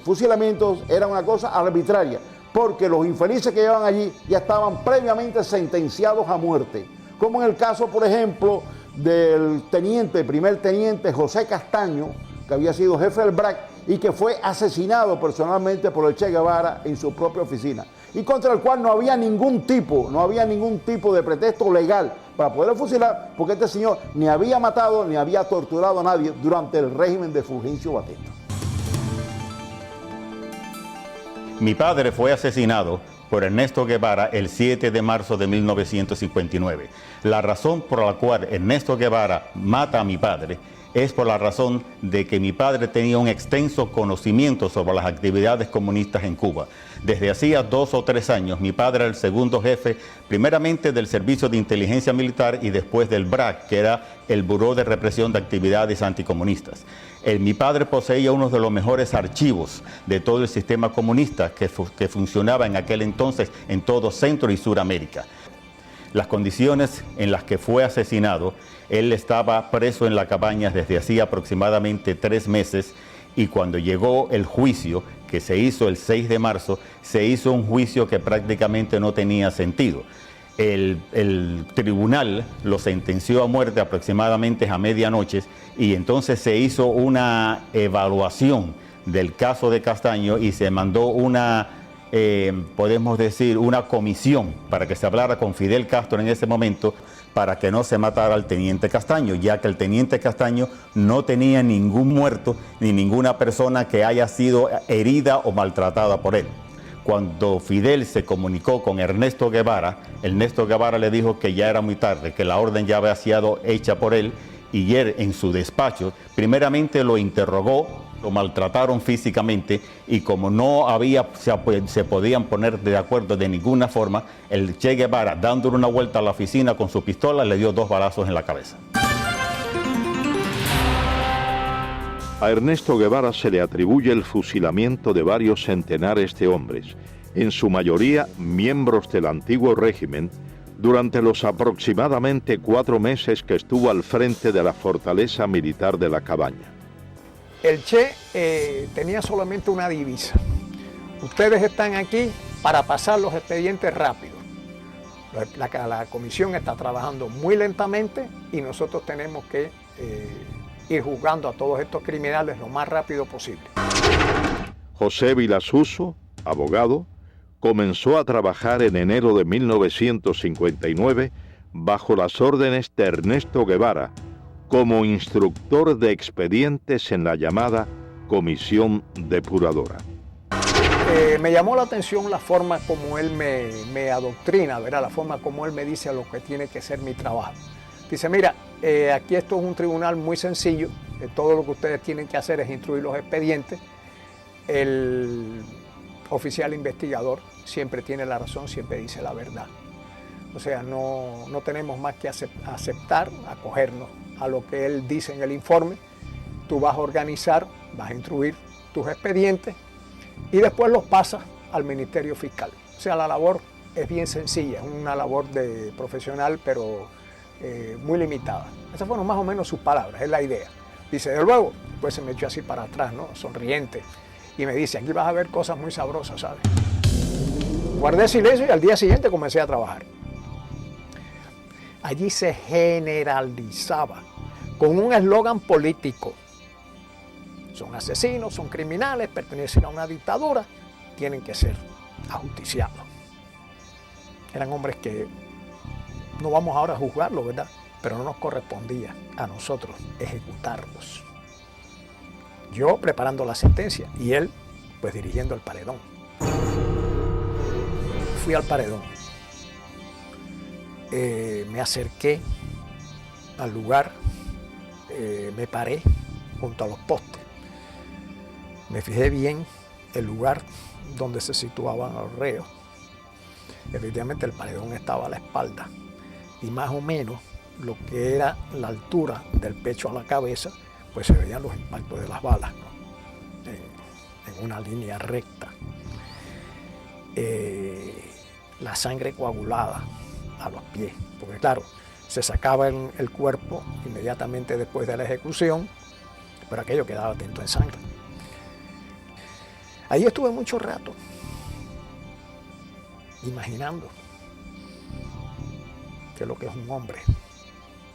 S15: fusilamientos eran una cosa arbitraria, porque los infelices que llevaban allí ya estaban previamente sentenciados a muerte, como en el caso, por ejemplo, del primer teniente José Castaño, que había sido jefe del BRAC y que fue asesinado personalmente por el Che Guevara en su propia oficina, y contra el cual no había ningún tipo de pretexto legal para poder fusilar, porque este señor ni había matado ni había torturado a nadie durante el régimen de Fulgencio Batista.
S16: Mi padre fue asesinado por Ernesto Guevara el 7 de marzo de 1959. La razón por la cual Ernesto Guevara mata a mi padre es por la razón de que mi padre tenía un extenso conocimiento sobre las actividades comunistas en Cuba. Desde hacía 2 o 3 años, mi padre era el segundo jefe, primeramente del Servicio de Inteligencia Militar y después del BRAC, que era el Buró de Represión de Actividades Anticomunistas. Mi padre poseía uno de los mejores archivos de todo el sistema comunista que funcionaba en aquel entonces en todo Centro y Suramérica. Las condiciones en las que fue asesinado, él estaba preso en La Cabaña desde hacía aproximadamente 3 meses, y cuando llegó el juicio, que se hizo el 6 de marzo, se hizo un juicio que prácticamente no tenía sentido. El tribunal lo sentenció a muerte aproximadamente a medianoche, y entonces se hizo una evaluación del caso de Castaño y se mandó una, podemos decir, una comisión para que se hablara con Fidel Castro en ese momento para que no se matara al teniente Castaño, ya que el teniente Castaño no tenía ningún muerto ni ninguna persona que haya sido herida o maltratada por él. Cuando Fidel se comunicó con Ernesto Guevara le dijo que ya era muy tarde, que la orden ya había sido hecha por él, y él en su despacho primeramente lo interrogó, lo maltrataron físicamente, y como no se podían poner de acuerdo de ninguna forma, el Che Guevara, dándole una vuelta a la oficina con su pistola, le dio 2 balazos en la cabeza.
S2: A Ernesto Guevara se le atribuye el fusilamiento de varios centenares de hombres, en su mayoría miembros del antiguo régimen, durante los aproximadamente 4 meses que estuvo al frente de la fortaleza militar de La Cabaña.
S12: El Che tenía solamente una divisa: ustedes están aquí para pasar los expedientes rápido. La comisión está trabajando muy lentamente y nosotros tenemos que ir juzgando a todos estos criminales lo más rápido posible.
S2: José Vilasuso, abogado, comenzó a trabajar en enero de 1959 bajo las órdenes de Ernesto Guevara, como instructor de expedientes en la llamada Comisión Depuradora.
S12: Me llamó la atención la forma como él me adoctrina, ¿verdad? La forma como él me dice lo que tiene que ser mi trabajo. Dice, mira, aquí esto es un tribunal muy sencillo, todo lo que ustedes tienen que hacer es instruir los expedientes. El oficial investigador siempre tiene la razón, siempre dice la verdad. O sea, no tenemos más que aceptar, acogernos a lo que él dice en el informe. Tú vas a organizar, vas a instruir tus expedientes y después los pasas al Ministerio Fiscal. O sea, la labor es bien sencilla, es una labor de profesional, pero muy limitada. Esas fueron más o menos sus palabras, es la idea. Dice, de luego, pues se me echó así para atrás, ¿no? Sonriente. Y me dice, aquí vas a ver cosas muy sabrosas, ¿sabes? Guardé silencio y al día siguiente comencé a trabajar. Allí se generalizaba con un eslogan político. Son asesinos, son criminales, pertenecen a una dictadura, tienen que ser ajusticiados. Eran hombres que no vamos ahora a juzgarlos, ¿verdad? Pero no nos correspondía a nosotros ejecutarlos. Yo preparando la sentencia y él pues dirigiendo el paredón. Fui al paredón. Me acerqué al lugar, me paré junto a los postes. Me fijé bien el lugar donde se situaban los reos. Efectivamente el paredón estaba a la espalda y más o menos lo que era la altura del pecho a la cabeza, pues se veían los impactos de las balas, ¿no? En una línea recta. La sangre coagulada a los pies, porque claro, se sacaba el cuerpo inmediatamente después de la ejecución, pero aquello quedaba atento en sangre. Ahí estuve mucho rato, imaginando qué es lo que es un hombre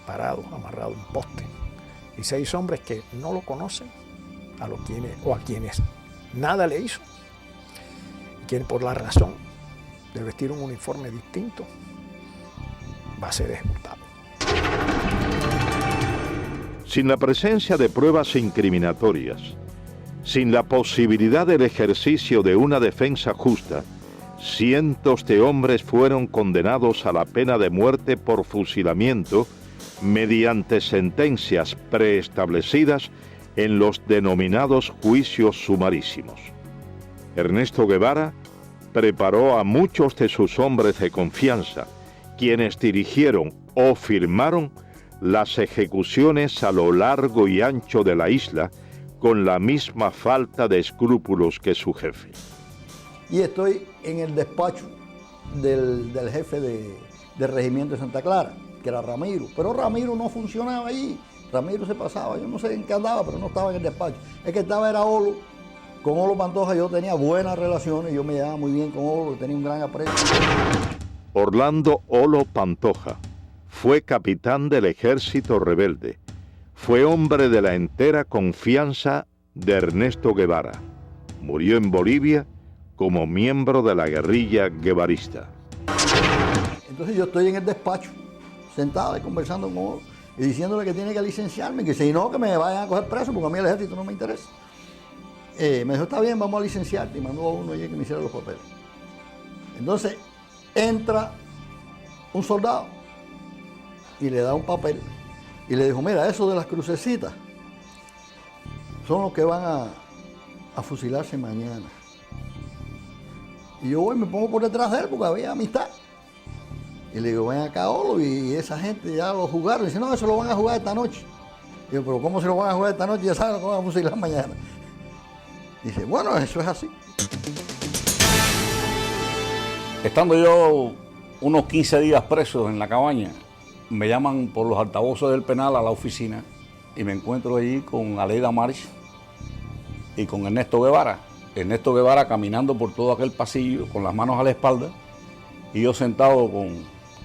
S12: parado, amarrado a un poste, y 6 hombres que no lo conocen, a quienes nada le hizo, y quien por la razón de vestir un uniforme distinto va a ser ejecutado.
S2: Sin la presencia de pruebas incriminatorias, sin la posibilidad del ejercicio de una defensa justa, cientos de hombres fueron condenados a la pena de muerte por fusilamiento mediante sentencias preestablecidas en los denominados juicios sumarísimos. Ernesto Guevara preparó a muchos de sus hombres de confianza, quienes dirigieron o firmaron las ejecuciones a lo largo y ancho de la isla con la misma falta de escrúpulos que su jefe.
S11: Y estoy en el despacho del jefe del regimiento de Santa Clara, que era Ramiro. Pero Ramiro no funcionaba allí. Ramiro se pasaba, yo no sé en qué andaba, pero no estaba en el despacho. El que estaba era Olo. Con Olo Pantoja yo tenía buenas relaciones, yo me llevaba muy bien con Olo, tenía un gran aprecio.
S2: Orlando Olo Pantoja fue capitán del ejército rebelde. Fue hombre de la entera confianza de Ernesto Guevara. Murió en Bolivia como miembro de la guerrilla guevarista.
S11: Entonces yo estoy en el despacho, sentado y conversando con Olo, y diciéndole que tiene que licenciarme, que si no, que me vayan a coger preso, porque a mí el ejército no me interesa. Me dijo, está bien, vamos a licenciarte, y mandó a uno allí que me hiciera los papeles. Entonces entra un soldado y le da un papel y le dijo, mira, eso de las crucecitas son los que van a fusilarse mañana. Y yo voy y me pongo por detrás de él porque había amistad. Y le digo, ven acá, Olo, y esa gente ya lo jugaron. Y dice, no, eso lo van a jugar esta noche. Y yo, pero ¿cómo se lo van a jugar esta noche? Ya saben lo que van a fusilar mañana. Dice, bueno, eso es así.
S13: Estando yo unos 15 días preso en la cabaña, me llaman por los altavoces del penal a la oficina y me encuentro allí con Aleida March y con Ernesto Guevara. Ernesto Guevara caminando por todo aquel pasillo con las manos a la espalda y yo sentado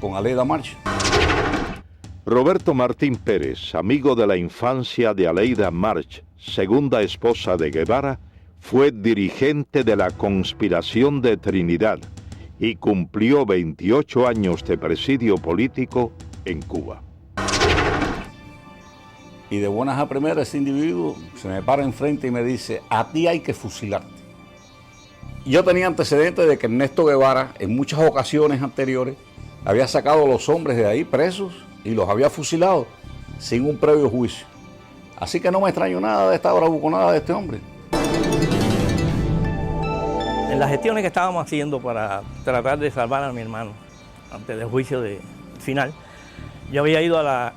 S13: con Aleida March.
S2: Roberto Martín Pérez, amigo de la infancia de Aleida March, segunda esposa de Guevara, fue dirigente de la conspiración de Trinidad y cumplió 28 años de presidio político en Cuba.
S17: Y de buenas a primeras ese individuo se me para enfrente y me dice, a ti hay que fusilarte. Yo tenía antecedentes de que Ernesto Guevara en muchas ocasiones anteriores había sacado a los hombres de ahí presos y los había fusilado sin un previo juicio. Así que no me extraño nada de esta bravuconada de este hombre.
S18: En las gestiones que estábamos haciendo para tratar de salvar a mi hermano antes del juicio final, yo había ido a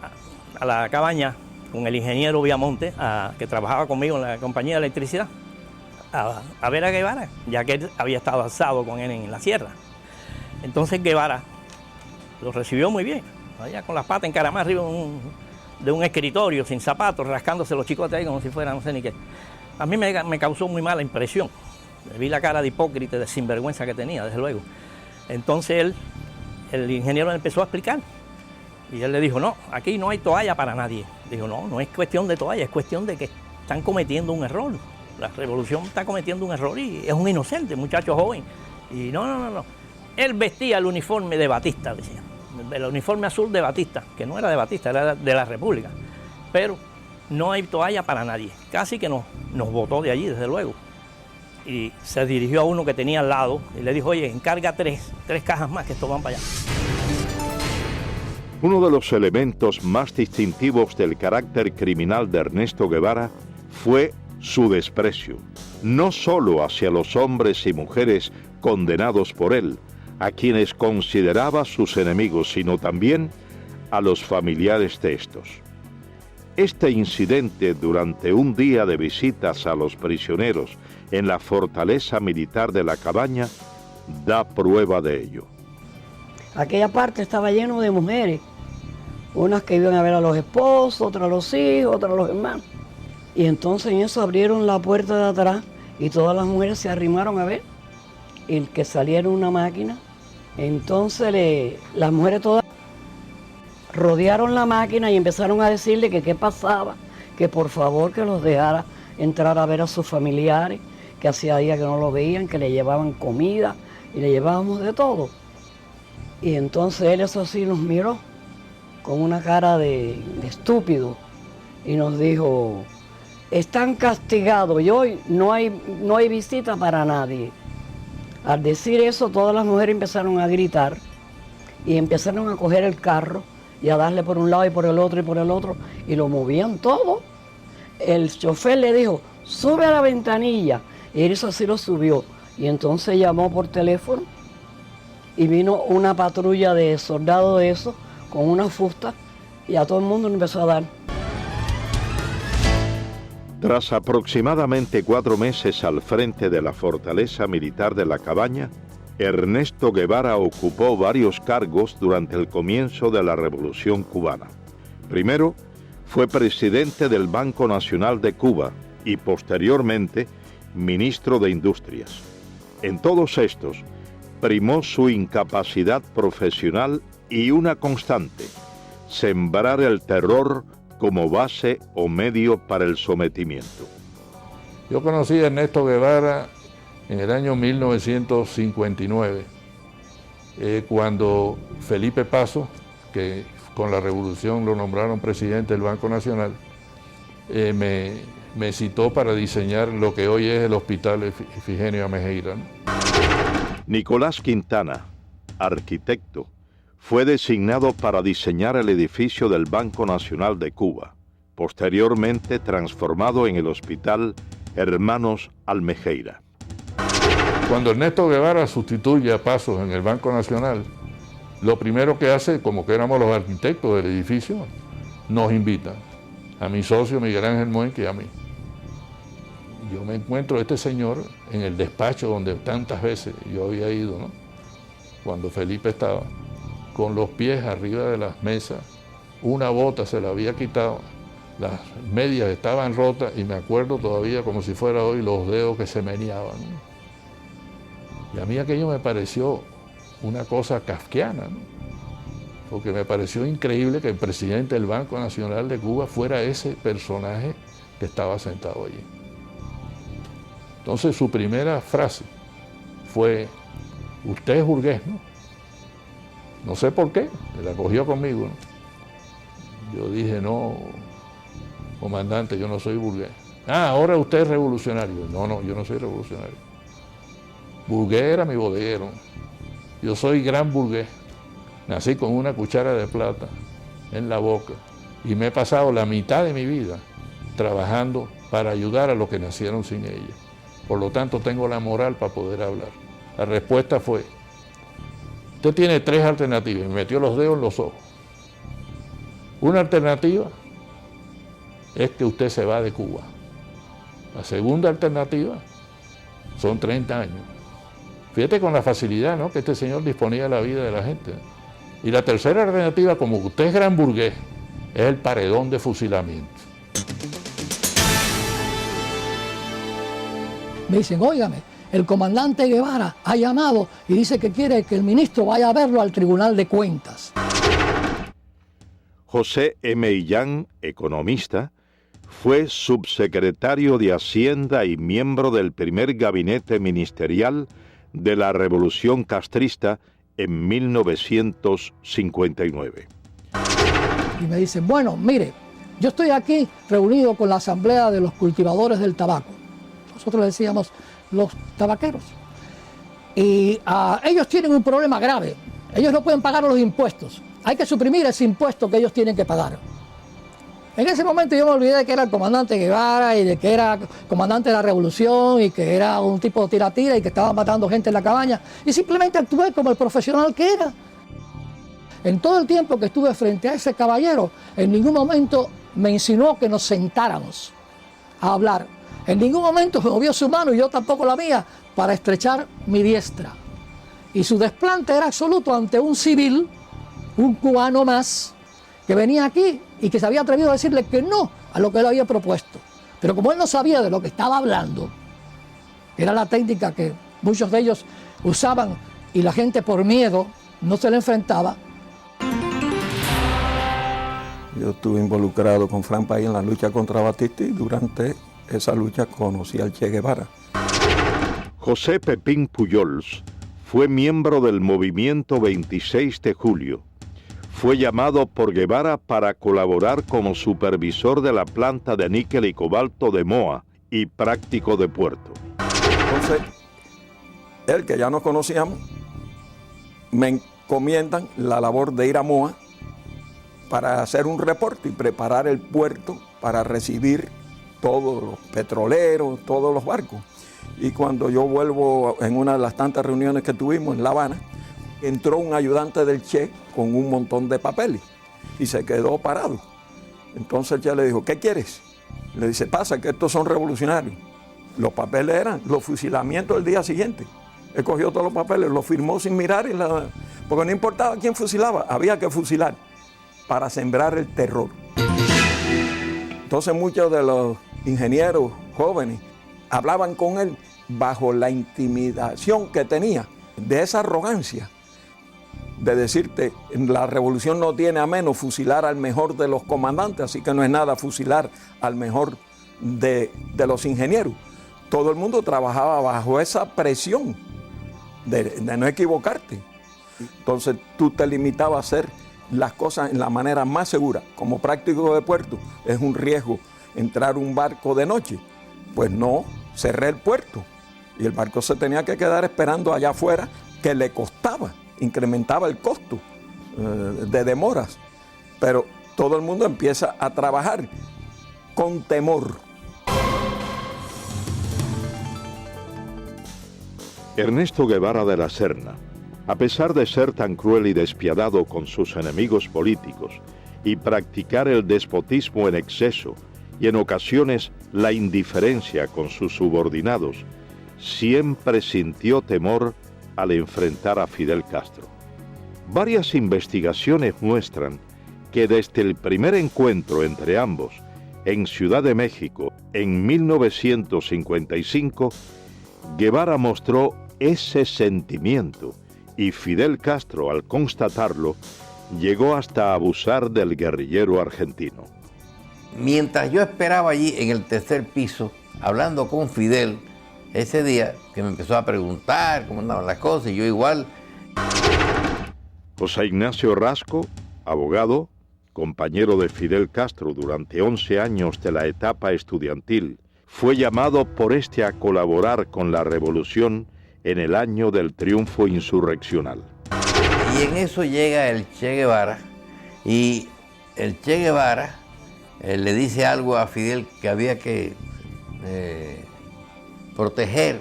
S18: la cabaña con el ingeniero Viamonte, que trabajaba conmigo en la compañía de electricidad, a ver a Guevara, ya que él había estado alzado con él en la sierra. Entonces Guevara lo recibió muy bien, allá con las patas encaramadas arriba de un escritorio, sin zapatos, rascándose los chicotes ahí como si fuera no sé ni qué. A mí me causó muy mala impresión. Vi la cara de hipócrita, de sinvergüenza que tenía, desde luego. Entonces el ingeniero empezó a explicar. Y él le dijo, no, aquí no hay toalla para nadie. Dijo, no es cuestión de toalla, es cuestión de que están cometiendo un error. La revolución está cometiendo un error y es un inocente, muchacho joven. Y no. Él vestía el uniforme de Batista, decía. El uniforme azul de Batista, que no era de Batista, era de la República. Pero no hay toalla para nadie. Casi que nos botó de allí, desde luego. Y se dirigió a uno que tenía al lado y le dijo, oye, encarga tres cajas más que esto van para allá.
S2: Uno de los elementos más distintivos del carácter criminal de Ernesto Guevara fue su desprecio, no solo hacia los hombres y mujeres condenados por él, a quienes consideraba sus enemigos, sino también a los familiares de estos. Este incidente durante un día de visitas a los prisioneros en la fortaleza militar de la Cabaña da prueba de ello.
S19: Aquella parte estaba lleno de mujeres, unas que iban a ver a los esposos, otras a los hijos, otras a los hermanos. Y entonces en eso abrieron la puerta de atrás y todas las mujeres se arrimaron a ver y que saliera una máquina. Entonces las mujeres todas rodearon la máquina y empezaron a decirle que qué pasaba, que por favor que los dejara entrar a ver a sus familiares, que hacía días que no lo veían, que le llevaban comida y le llevábamos de todo. Y entonces él eso sí nos miró con una cara de estúpido y nos dijo, están castigados y hoy no hay visita para nadie. Al decir eso todas las mujeres empezaron a gritar y empezaron a coger el carro y a darle por un lado y por el otro y lo movían todo. El chofer le dijo, sube a la ventanilla y eso sí lo subió y entonces llamó por teléfono y vino una patrulla de soldados de eso con una fusta y a todo el mundo le empezó a dar.
S2: Tras aproximadamente 4 meses al frente de la fortaleza militar de la Cabaña, Ernesto Guevara ocupó varios cargos durante el comienzo de la Revolución Cubana. Primero, fue presidente del Banco Nacional de Cuba y posteriormente ministro de Industrias. En todos estos, primó su incapacidad profesional y una constante, sembrar el terror como base o medio para el sometimiento.
S20: Yo conocí a Ernesto Guevara en el año 1959, cuando Felipe Paso, que con la revolución lo nombraron presidente del Banco Nacional, me citó para diseñar lo que hoy es el Hospital Ifigenio Amejeira, ¿no?
S2: Nicolás Quintana, arquitecto, fue designado para diseñar el edificio del Banco Nacional de Cuba, posteriormente transformado en el Hospital Hermanos Almejeira.
S20: Cuando Ernesto Guevara sustituye a Pasos en el Banco Nacional, lo primero que hace, como que éramos los arquitectos del edificio, nos invita a mi socio Miguel Ángel Muenque y a mí. Yo me encuentro a este señor en el despacho donde tantas veces yo había ido, ¿no? Cuando Felipe estaba, con los pies arriba de las mesas, una bota se la había quitado, las medias estaban rotas y me acuerdo todavía como si fuera hoy los dedos que se meneaban, ¿no? Y a mí aquello me pareció una cosa kafkiana, ¿no? Porque me pareció increíble que el presidente del Banco Nacional de Cuba fuera ese personaje que estaba sentado allí. Entonces su primera frase fue, usted es burgués, ¿no? No sé por qué, la cogió conmigo, ¿no? Yo dije, no, comandante, yo no soy burgués. Ah, ahora usted es revolucionario. No, yo no soy revolucionario. Burgués era mi bodeguero. Yo soy gran burgués. Nací con una cuchara de plata en la boca y me he pasado la mitad de mi vida trabajando para ayudar a los que nacieron sin ella. Por lo tanto, tengo la moral para poder hablar. La respuesta fue, usted tiene 3 alternativas, y me metió los dedos en los ojos. Una alternativa es que usted se va de Cuba. La segunda alternativa son 30 años. Fíjate con la facilidad, ¿no?, que este señor disponía de la vida de la gente. Y la tercera alternativa, como usted es gran burgués, es el paredón de fusilamiento.
S21: Me dicen, óigame, el comandante Guevara ha llamado y dice que quiere que el ministro vaya a verlo al Tribunal de Cuentas.
S2: José M. Illán, economista, fue subsecretario de Hacienda y miembro del primer gabinete ministerial de la Revolución Castrista en 1959.
S21: Y me dicen, bueno, mire, yo estoy aquí reunido con la Asamblea de los Cultivadores del Tabaco. Nosotros le decíamos los tabaqueros. Y ellos tienen un problema grave. Ellos no pueden pagar los impuestos. Hay que suprimir ese impuesto que ellos tienen que pagar. En ese momento yo me olvidé de que era el comandante Guevara y de que era comandante de la revolución y que era un tipo de tira-tira y que estaba matando gente en la cabaña. Y simplemente actué como el profesional que era. En todo el tiempo que estuve frente a ese caballero, en ningún momento me insinuó que nos sentáramos a hablar. En ningún momento movió su mano y yo tampoco la mía para estrechar mi diestra. Y su desplante era absoluto ante un civil, un cubano más, que venía aquí y que se había atrevido a decirle que no a lo que él había propuesto. Pero como él no sabía de lo que estaba hablando, era la técnica que muchos de ellos usaban y la gente por miedo no se le enfrentaba.
S22: Yo estuve involucrado con Fran País en la lucha contra Batista y durante esa lucha conocí al Che Guevara.
S2: José Pepín Pujols fue miembro del movimiento 26 de julio. Fue llamado por Guevara para colaborar como supervisor de la planta de níquel y cobalto de Moa y práctico de puerto.
S22: Entonces, él, que ya nos conocíamos, me encomiendan la labor de ir a Moa para hacer un reporte y preparar el puerto para recibir todos los petroleros, todos los barcos. Y cuando yo vuelvo en una de las tantas reuniones que tuvimos en La Habana, entró un ayudante del Che con un montón de papeles y se quedó parado. Entonces el Che le dijo, ¿qué quieres? Le dice, pasa que estos son revolucionarios. Los papeles eran los fusilamientos del día siguiente. Él cogió todos los papeles, los firmó sin mirar, porque no importaba quién fusilaba, había que fusilar para sembrar el terror. Entonces muchos de los ingenieros jóvenes hablaban con él bajo la intimidación que tenía, de esa arrogancia, de decirte, la revolución no tiene a menos fusilar al mejor de los comandantes, así que no es nada fusilar al mejor de los ingenieros. Todo el mundo trabajaba bajo esa presión de no equivocarte. Entonces tú te limitabas a hacer las cosas en la manera más segura. Como práctico de puerto, es un riesgo entrar un barco de noche. Pues no, cerré el puerto y el barco se tenía que quedar esperando allá afuera, que le costaba, incrementaba el costo de demoras. Pero todo el mundo empieza a trabajar con temor.
S2: Ernesto Guevara de la Serna, a pesar de ser tan cruel y despiadado con sus enemigos políticos y practicar el despotismo en exceso y en ocasiones la indiferencia con sus subordinados, siempre sintió temor al enfrentar a Fidel Castro. Varias investigaciones muestran que desde el primer encuentro entre ambos en Ciudad de México en 1955, Guevara mostró ese sentimiento y Fidel Castro, al constatarlo, llegó hasta abusar del guerrillero argentino.
S23: Mientras yo esperaba allí en el tercer piso, hablando con Fidel, ese día que me empezó a preguntar cómo andaban las cosas, y yo igual.
S2: José Ignacio Rasco, abogado, compañero de Fidel Castro durante 11 años de la etapa estudiantil, fue llamado por este a colaborar con la revolución en el año del triunfo insurreccional.
S23: Y en eso llega el Che Guevara, y el Che Guevara le dice algo a Fidel que había que proteger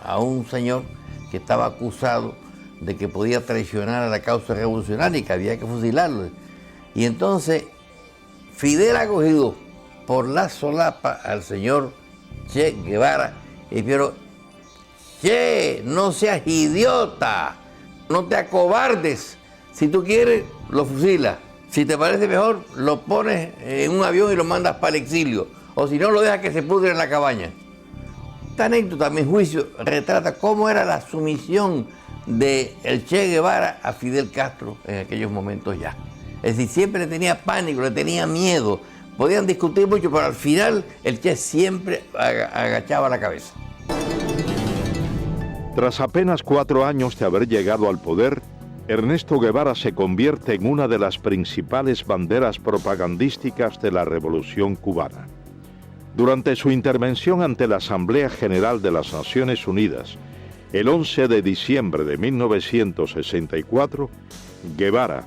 S23: a un señor que estaba acusado de que podía traicionar a la causa revolucionaria y que había que fusilarlo. Y entonces Fidel ha cogido por la solapa al señor Che Guevara y pero Che, no seas idiota, no te acobardes, si tú quieres lo fusilas, si te parece mejor lo pones en un avión y lo mandas para el exilio, o si no lo dejas que se pudre en la cabaña. Esta anécdota, a mi juicio, retrata cómo era la sumisión de el Che Guevara a Fidel Castro en aquellos momentos ya. Es decir, siempre le tenía pánico, le tenía miedo. Podían discutir mucho, pero al final el Che siempre agachaba la cabeza.
S2: Tras apenas 4 años de haber llegado al poder, Ernesto Guevara se convierte en una de las principales banderas propagandísticas de la Revolución cubana. Durante su intervención ante la Asamblea General de las Naciones Unidas, el 11 de diciembre de 1964, Guevara,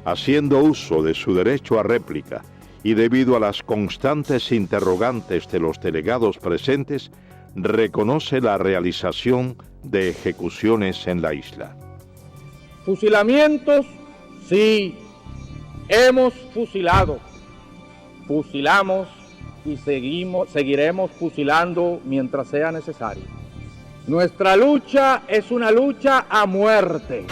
S2: haciendo uso de su derecho a réplica y debido a las constantes interrogantes de los delegados presentes, reconoce la realización de ejecuciones en la isla.
S1: Fusilamientos, sí, hemos fusilado, fusilamos y seguiremos fusilando mientras sea necesario. Nuestra lucha es una lucha a muerte.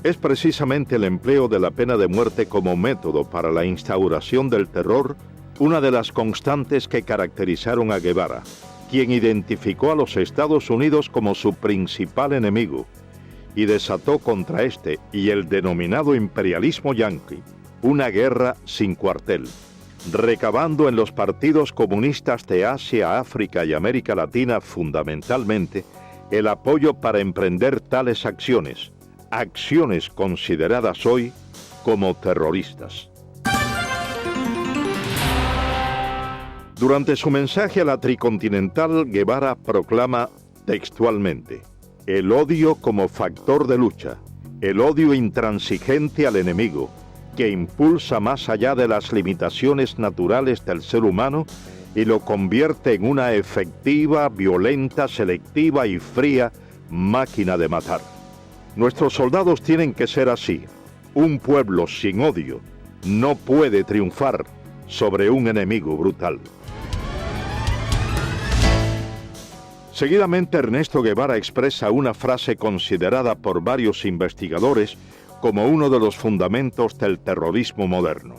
S2: Es precisamente el empleo de la pena de muerte como método para la instauración del terror una de las constantes que caracterizaron a Guevara, quien identificó a los Estados Unidos como su principal enemigo y desató contra este y el denominado imperialismo yanqui una guerra sin cuartel, recabando en los partidos comunistas de Asia, África y América Latina fundamentalmente el apoyo para emprender tales acciones consideradas hoy como terroristas. Durante su mensaje a la Tricontinental, Guevara proclama textualmente: el odio como factor de lucha, el odio intransigente al enemigo, que impulsa más allá de las limitaciones naturales del ser humano y lo convierte en una efectiva, violenta, selectiva y fría máquina de matar. Nuestros soldados tienen que ser así. Un pueblo sin odio no puede triunfar sobre un enemigo brutal. Seguidamente, Ernesto Guevara expresa una frase considerada por varios investigadores como uno de los fundamentos del terrorismo moderno.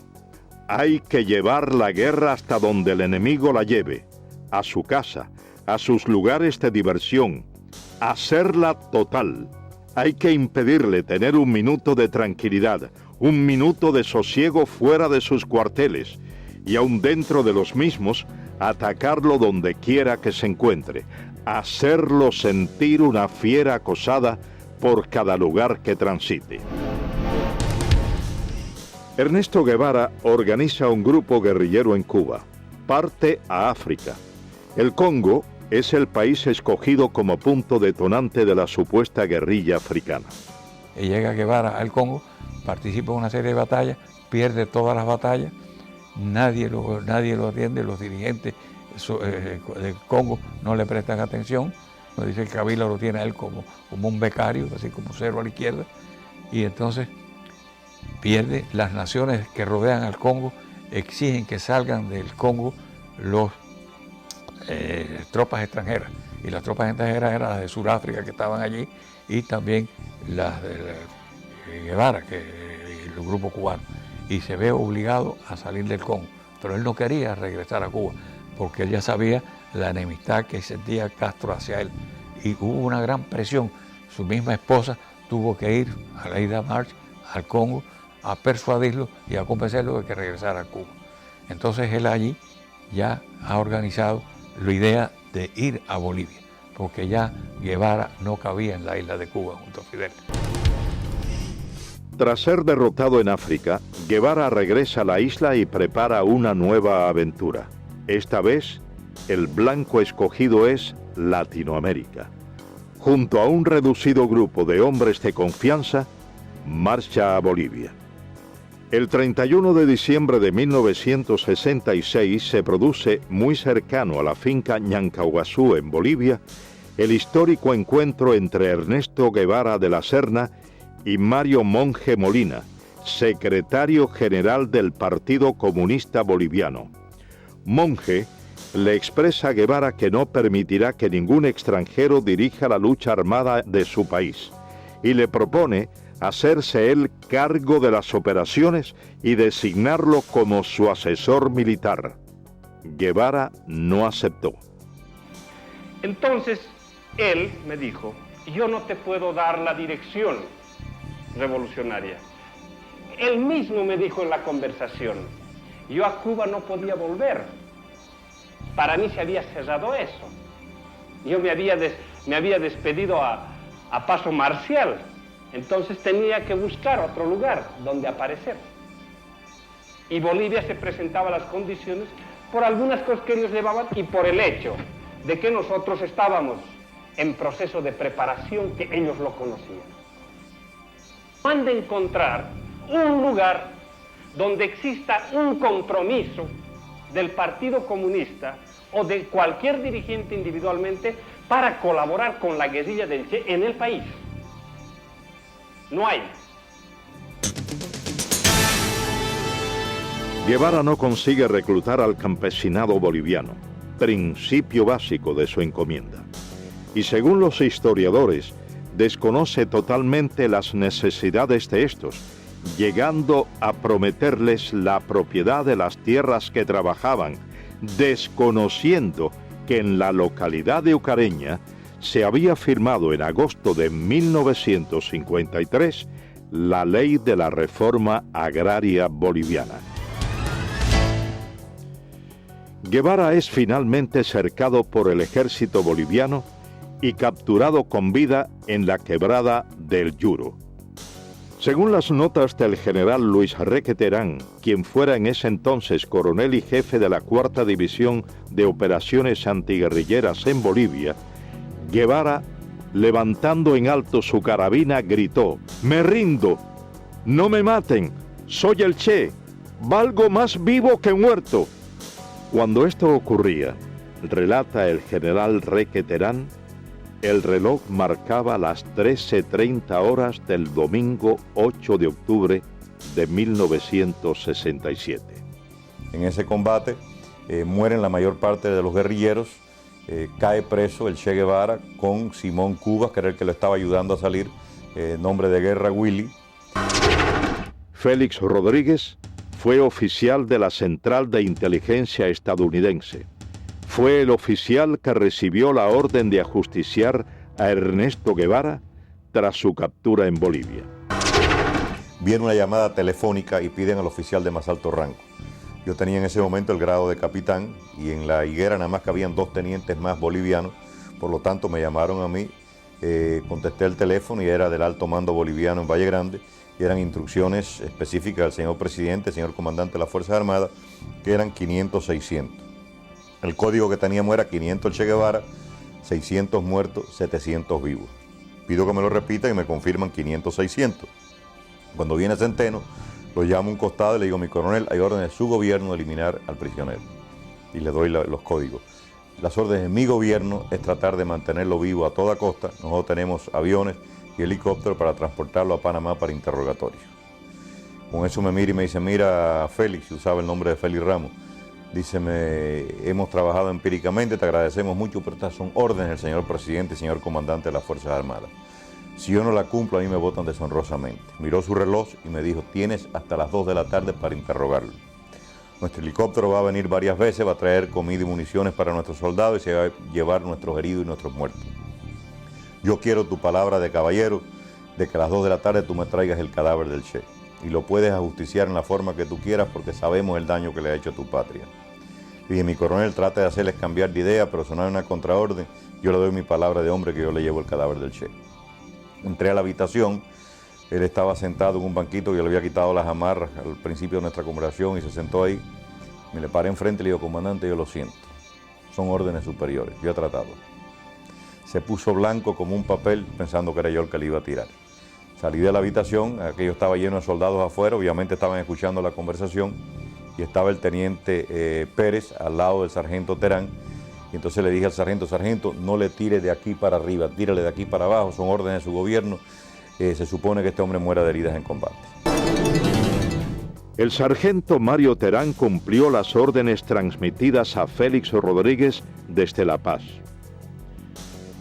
S2: Hay que llevar la guerra hasta donde el enemigo la lleve, a su casa, a sus lugares de diversión, hacerla total. Hay que impedirle tener un minuto de tranquilidad, un minuto de sosiego fuera de sus cuarteles, y aun dentro de los mismos, atacarlo donde quiera que se encuentre, hacerlo sentir una fiera acosada por cada lugar que transite. Ernesto Guevara organiza un grupo guerrillero en Cuba, parte a África. El Congo es el país escogido como punto detonante de la supuesta guerrilla africana.
S3: Llega Guevara al Congo, participa en una serie de batallas, pierde todas las batallas, nadie lo atiende, los dirigentes del Congo no le prestan atención, nos dice que Kabila lo tiene a él como un becario, así como cero a la izquierda, y entonces pierde. Las naciones que rodean al Congo exigen que salgan del Congo los tropas extranjeras, y las tropas extranjeras eran las de Sudáfrica que estaban allí y también las de Guevara, el grupo cubano, y se ve obligado a salir del Congo, pero él no quería regresar a Cuba porque él ya sabía la enemistad que sentía Castro hacia él, y hubo una gran presión. Su misma esposa tuvo que ir a la Ida March al Congo a persuadirlo y a convencerlo de que regresara a Cuba. Entonces él allí ya ha organizado la idea de ir a Bolivia, porque ya Guevara no cabía en la isla de Cuba junto a Fidel.
S2: Tras ser derrotado en África, Guevara regresa a la isla y prepara una nueva aventura. Esta vez, el blanco escogido es Latinoamérica. Junto a un reducido grupo de hombres de confianza, marcha a Bolivia. El 31 de diciembre de 1966 se produce muy cercano a la finca Ñancauazú en Bolivia el histórico encuentro entre Ernesto Guevara de la Serna y Mario Monge Molina, secretario general del Partido Comunista Boliviano. Monge le expresa a Guevara que no permitirá que ningún extranjero dirija la lucha armada de su país y le propone hacerse él cargo de las operaciones y designarlo como su asesor militar. Guevara no aceptó.
S4: Entonces, él me dijo, yo no te puedo dar la dirección revolucionaria. Él mismo me dijo en la conversación, yo a Cuba no podía volver. Para mí se había cerrado eso. Yo me había despedido a paso marcial. Entonces tenía que buscar otro lugar donde aparecer. Y Bolivia se presentaba las condiciones por algunas cosas que ellos llevaban y por el hecho de que nosotros estábamos en proceso de preparación que ellos lo conocían. Han de encontrar un lugar donde exista un compromiso del Partido Comunista o de cualquier dirigente individualmente para colaborar con la guerrilla del Che en el país. No hay.
S2: Guevara no consigue reclutar al campesinado boliviano, principio básico de su encomienda. Y según los historiadores, desconoce totalmente las necesidades de estos, llegando a prometerles la propiedad de las tierras que trabajaban, desconociendo que en la localidad de Ucareña se había firmado en agosto de 1953 la ley de la reforma agraria boliviana. Guevara es finalmente cercado por el ejército boliviano y capturado con vida en la quebrada del Yuro. Según las notas del general Luis Requeterán, quien fuera en ese entonces coronel y jefe de la 4ª División de Operaciones Antiguerrilleras en Bolivia, Guevara, levantando en alto su carabina, gritó: «Me rindo, no me maten, soy el Che, valgo más vivo que muerto». Cuando esto ocurría, relata el general Requeterán, el reloj marcaba las 13:30 horas del domingo 8 de octubre de 1967.
S6: En ese combate mueren la mayor parte de los guerrilleros, cae preso el Che Guevara con Simón Cubas, que era el que lo estaba ayudando a salir, nombre de guerra Willy.
S2: Félix Rodríguez fue oficial de la Central de Inteligencia estadounidense. Fue el oficial que recibió la orden de ajusticiar a Ernesto Guevara tras su captura en Bolivia.
S6: Viene una llamada telefónica y piden al oficial de más alto rango. Yo tenía en ese momento el grado de capitán y en la higuera nada más que habían 2 tenientes más bolivianos, por lo tanto me llamaron a mí, contesté el teléfono y era del alto mando boliviano en Valle Grande y eran instrucciones específicas del señor presidente, señor comandante de las Fuerzas Armadas, que eran 500-600. El código que teníamos era 500 el Che Guevara, 600 muertos, 700 vivos. Pido que me lo repitan y me confirman 500-600. Cuando viene Centeno, lo llamo a un costado y le digo: mi coronel, hay órdenes de su gobierno de eliminar al prisionero. Y le doy los códigos. Las órdenes de mi gobierno es tratar de mantenerlo vivo a toda costa. Nosotros tenemos aviones y helicópteros para transportarlo a Panamá para interrogatorio. Con eso me mira y me dice: mira, Félix, usaba el nombre de Félix Ramos. Dice: hemos trabajado empíricamente, te agradecemos mucho, pero estas son órdenes del señor presidente y señor comandante de las Fuerzas Armadas. Si yo no la cumplo, a mí me votan deshonrosamente. Miró su reloj y me dijo: tienes hasta las 2 de la tarde para interrogarlo. Nuestro helicóptero va a venir varias veces, va a traer comida y municiones para nuestros soldados y se va a llevar nuestros heridos y nuestros muertos. Yo quiero tu palabra de caballero de que a las 2 de la tarde tú me traigas el cadáver del Che. Y lo puedes ajusticiar en la forma que tú quieras porque sabemos el daño que le ha hecho a tu patria. Y dije: mi coronel, trata de hacerles cambiar de idea, pero sonar una contraorden. Yo le doy mi palabra de hombre que yo le llevo el cadáver del Che. Entré a la habitación, Él estaba sentado en un banquito que le había quitado las amarras al principio de nuestra conversación y se sentó ahí. Me le paré enfrente y le digo, comandante, yo lo siento. Son órdenes superiores, yo he tratado. Se puso blanco como un papel pensando que era yo el que le iba a tirar. Salí de la habitación, aquello estaba lleno de soldados afuera, obviamente estaban escuchando la conversación y estaba el teniente Pérez al lado del sargento Terán. Y entonces le dije al sargento, sargento, no le tire de aquí para arriba, tírale de aquí para abajo, son órdenes de su gobierno. Se supone que este hombre muera de heridas en combate.
S2: El sargento Mario Terán cumplió las órdenes transmitidas a Félix Rodríguez desde La Paz.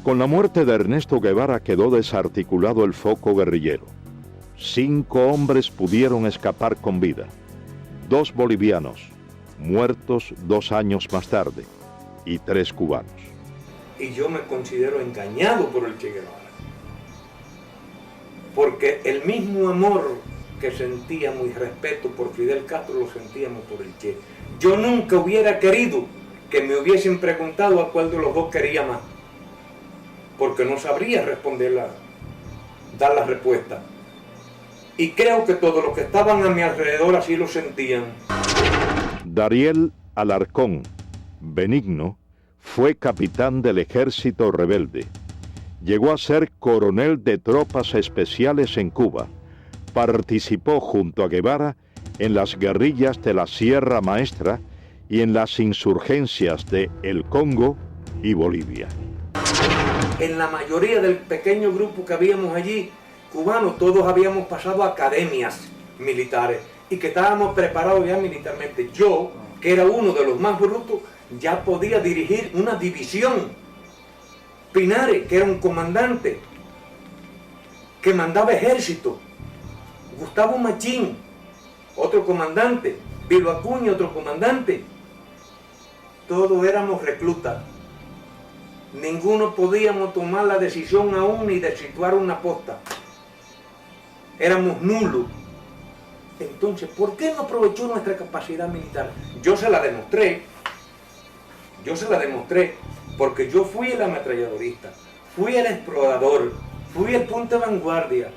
S2: Con la muerte de Ernesto Guevara quedó desarticulado el foco guerrillero. 5 hombres pudieron escapar con vida. 2 bolivianos, muertos 2 años más tarde, y 3 cubanos.
S5: Y yo me considero engañado por el Che Guevara. Porque el mismo amor que sentíamos y respeto por Fidel Castro lo sentíamos por el Che. Yo nunca hubiera querido que me hubiesen preguntado a cuál de los dos quería más, porque no sabría dar la respuesta. Y creo que todos los que estaban a mi alrededor así lo sentían.
S2: Dariel Alarcón, Benigno, fue capitán del ejército rebelde. Llegó a ser coronel de tropas especiales en Cuba. Participó junto a Guevara en las guerrillas de la Sierra Maestra y en las insurgencias de El Congo y Bolivia.
S5: En la mayoría del pequeño grupo que habíamos allí, cubanos, todos habíamos pasado academias militares y que estábamos preparados ya militarmente. Yo, que era uno de los más brutos, ya podía dirigir una división. Pinares, que era un comandante, que mandaba ejército. Gustavo Machín, otro comandante. Vilo Acuña, otro comandante. Todos éramos reclutas. Ninguno podíamos tomar la decisión aún ni de situar una posta. Éramos nulos. Entonces, ¿por qué no aprovechó nuestra capacidad militar? Yo se la demostré. Porque yo fui el ametralladorista, fui el explorador, fui el punto de vanguardia.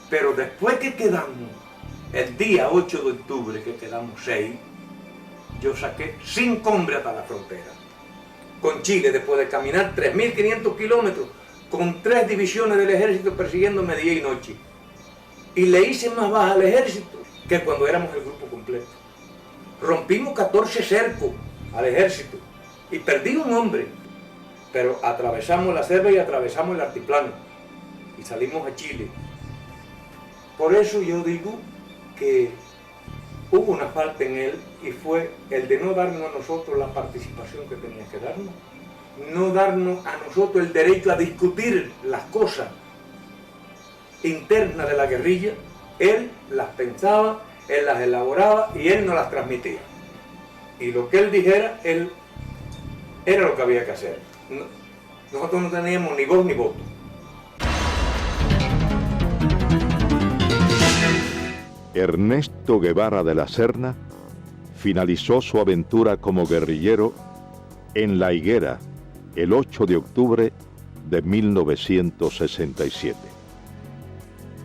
S5: Pero después que quedamos, el día 8 de octubre, que quedamos 6, yo saqué 5 hombres hasta la frontera. Con Chile, después de caminar 3.500 kilómetros, con 3 divisiones del ejército persiguiéndome día y noche. Y le hice más baja al ejército que cuando éramos el grupo completo. Rompimos 14 cercos al ejército y perdí un hombre. Pero atravesamos la selva y atravesamos el altiplano y salimos a Chile. Por eso yo digo que hubo una falta en él y fue el de no darnos a nosotros la participación que tenía que darnos, no darnos a nosotros el derecho a discutir las cosas internas de la guerrilla. Él las pensaba, él las elaboraba y él nos las transmitía. Y lo que él dijera, él era lo que había que hacer. Nosotros no teníamos ni voz ni voto.
S2: Ernesto Guevara de la Serna finalizó su aventura como guerrillero en La Higuera el 8 de octubre de 1967.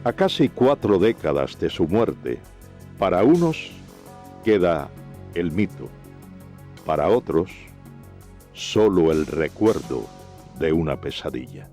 S2: A casi 4 décadas de su muerte, para unos queda el mito, para otros solo el recuerdo de una pesadilla.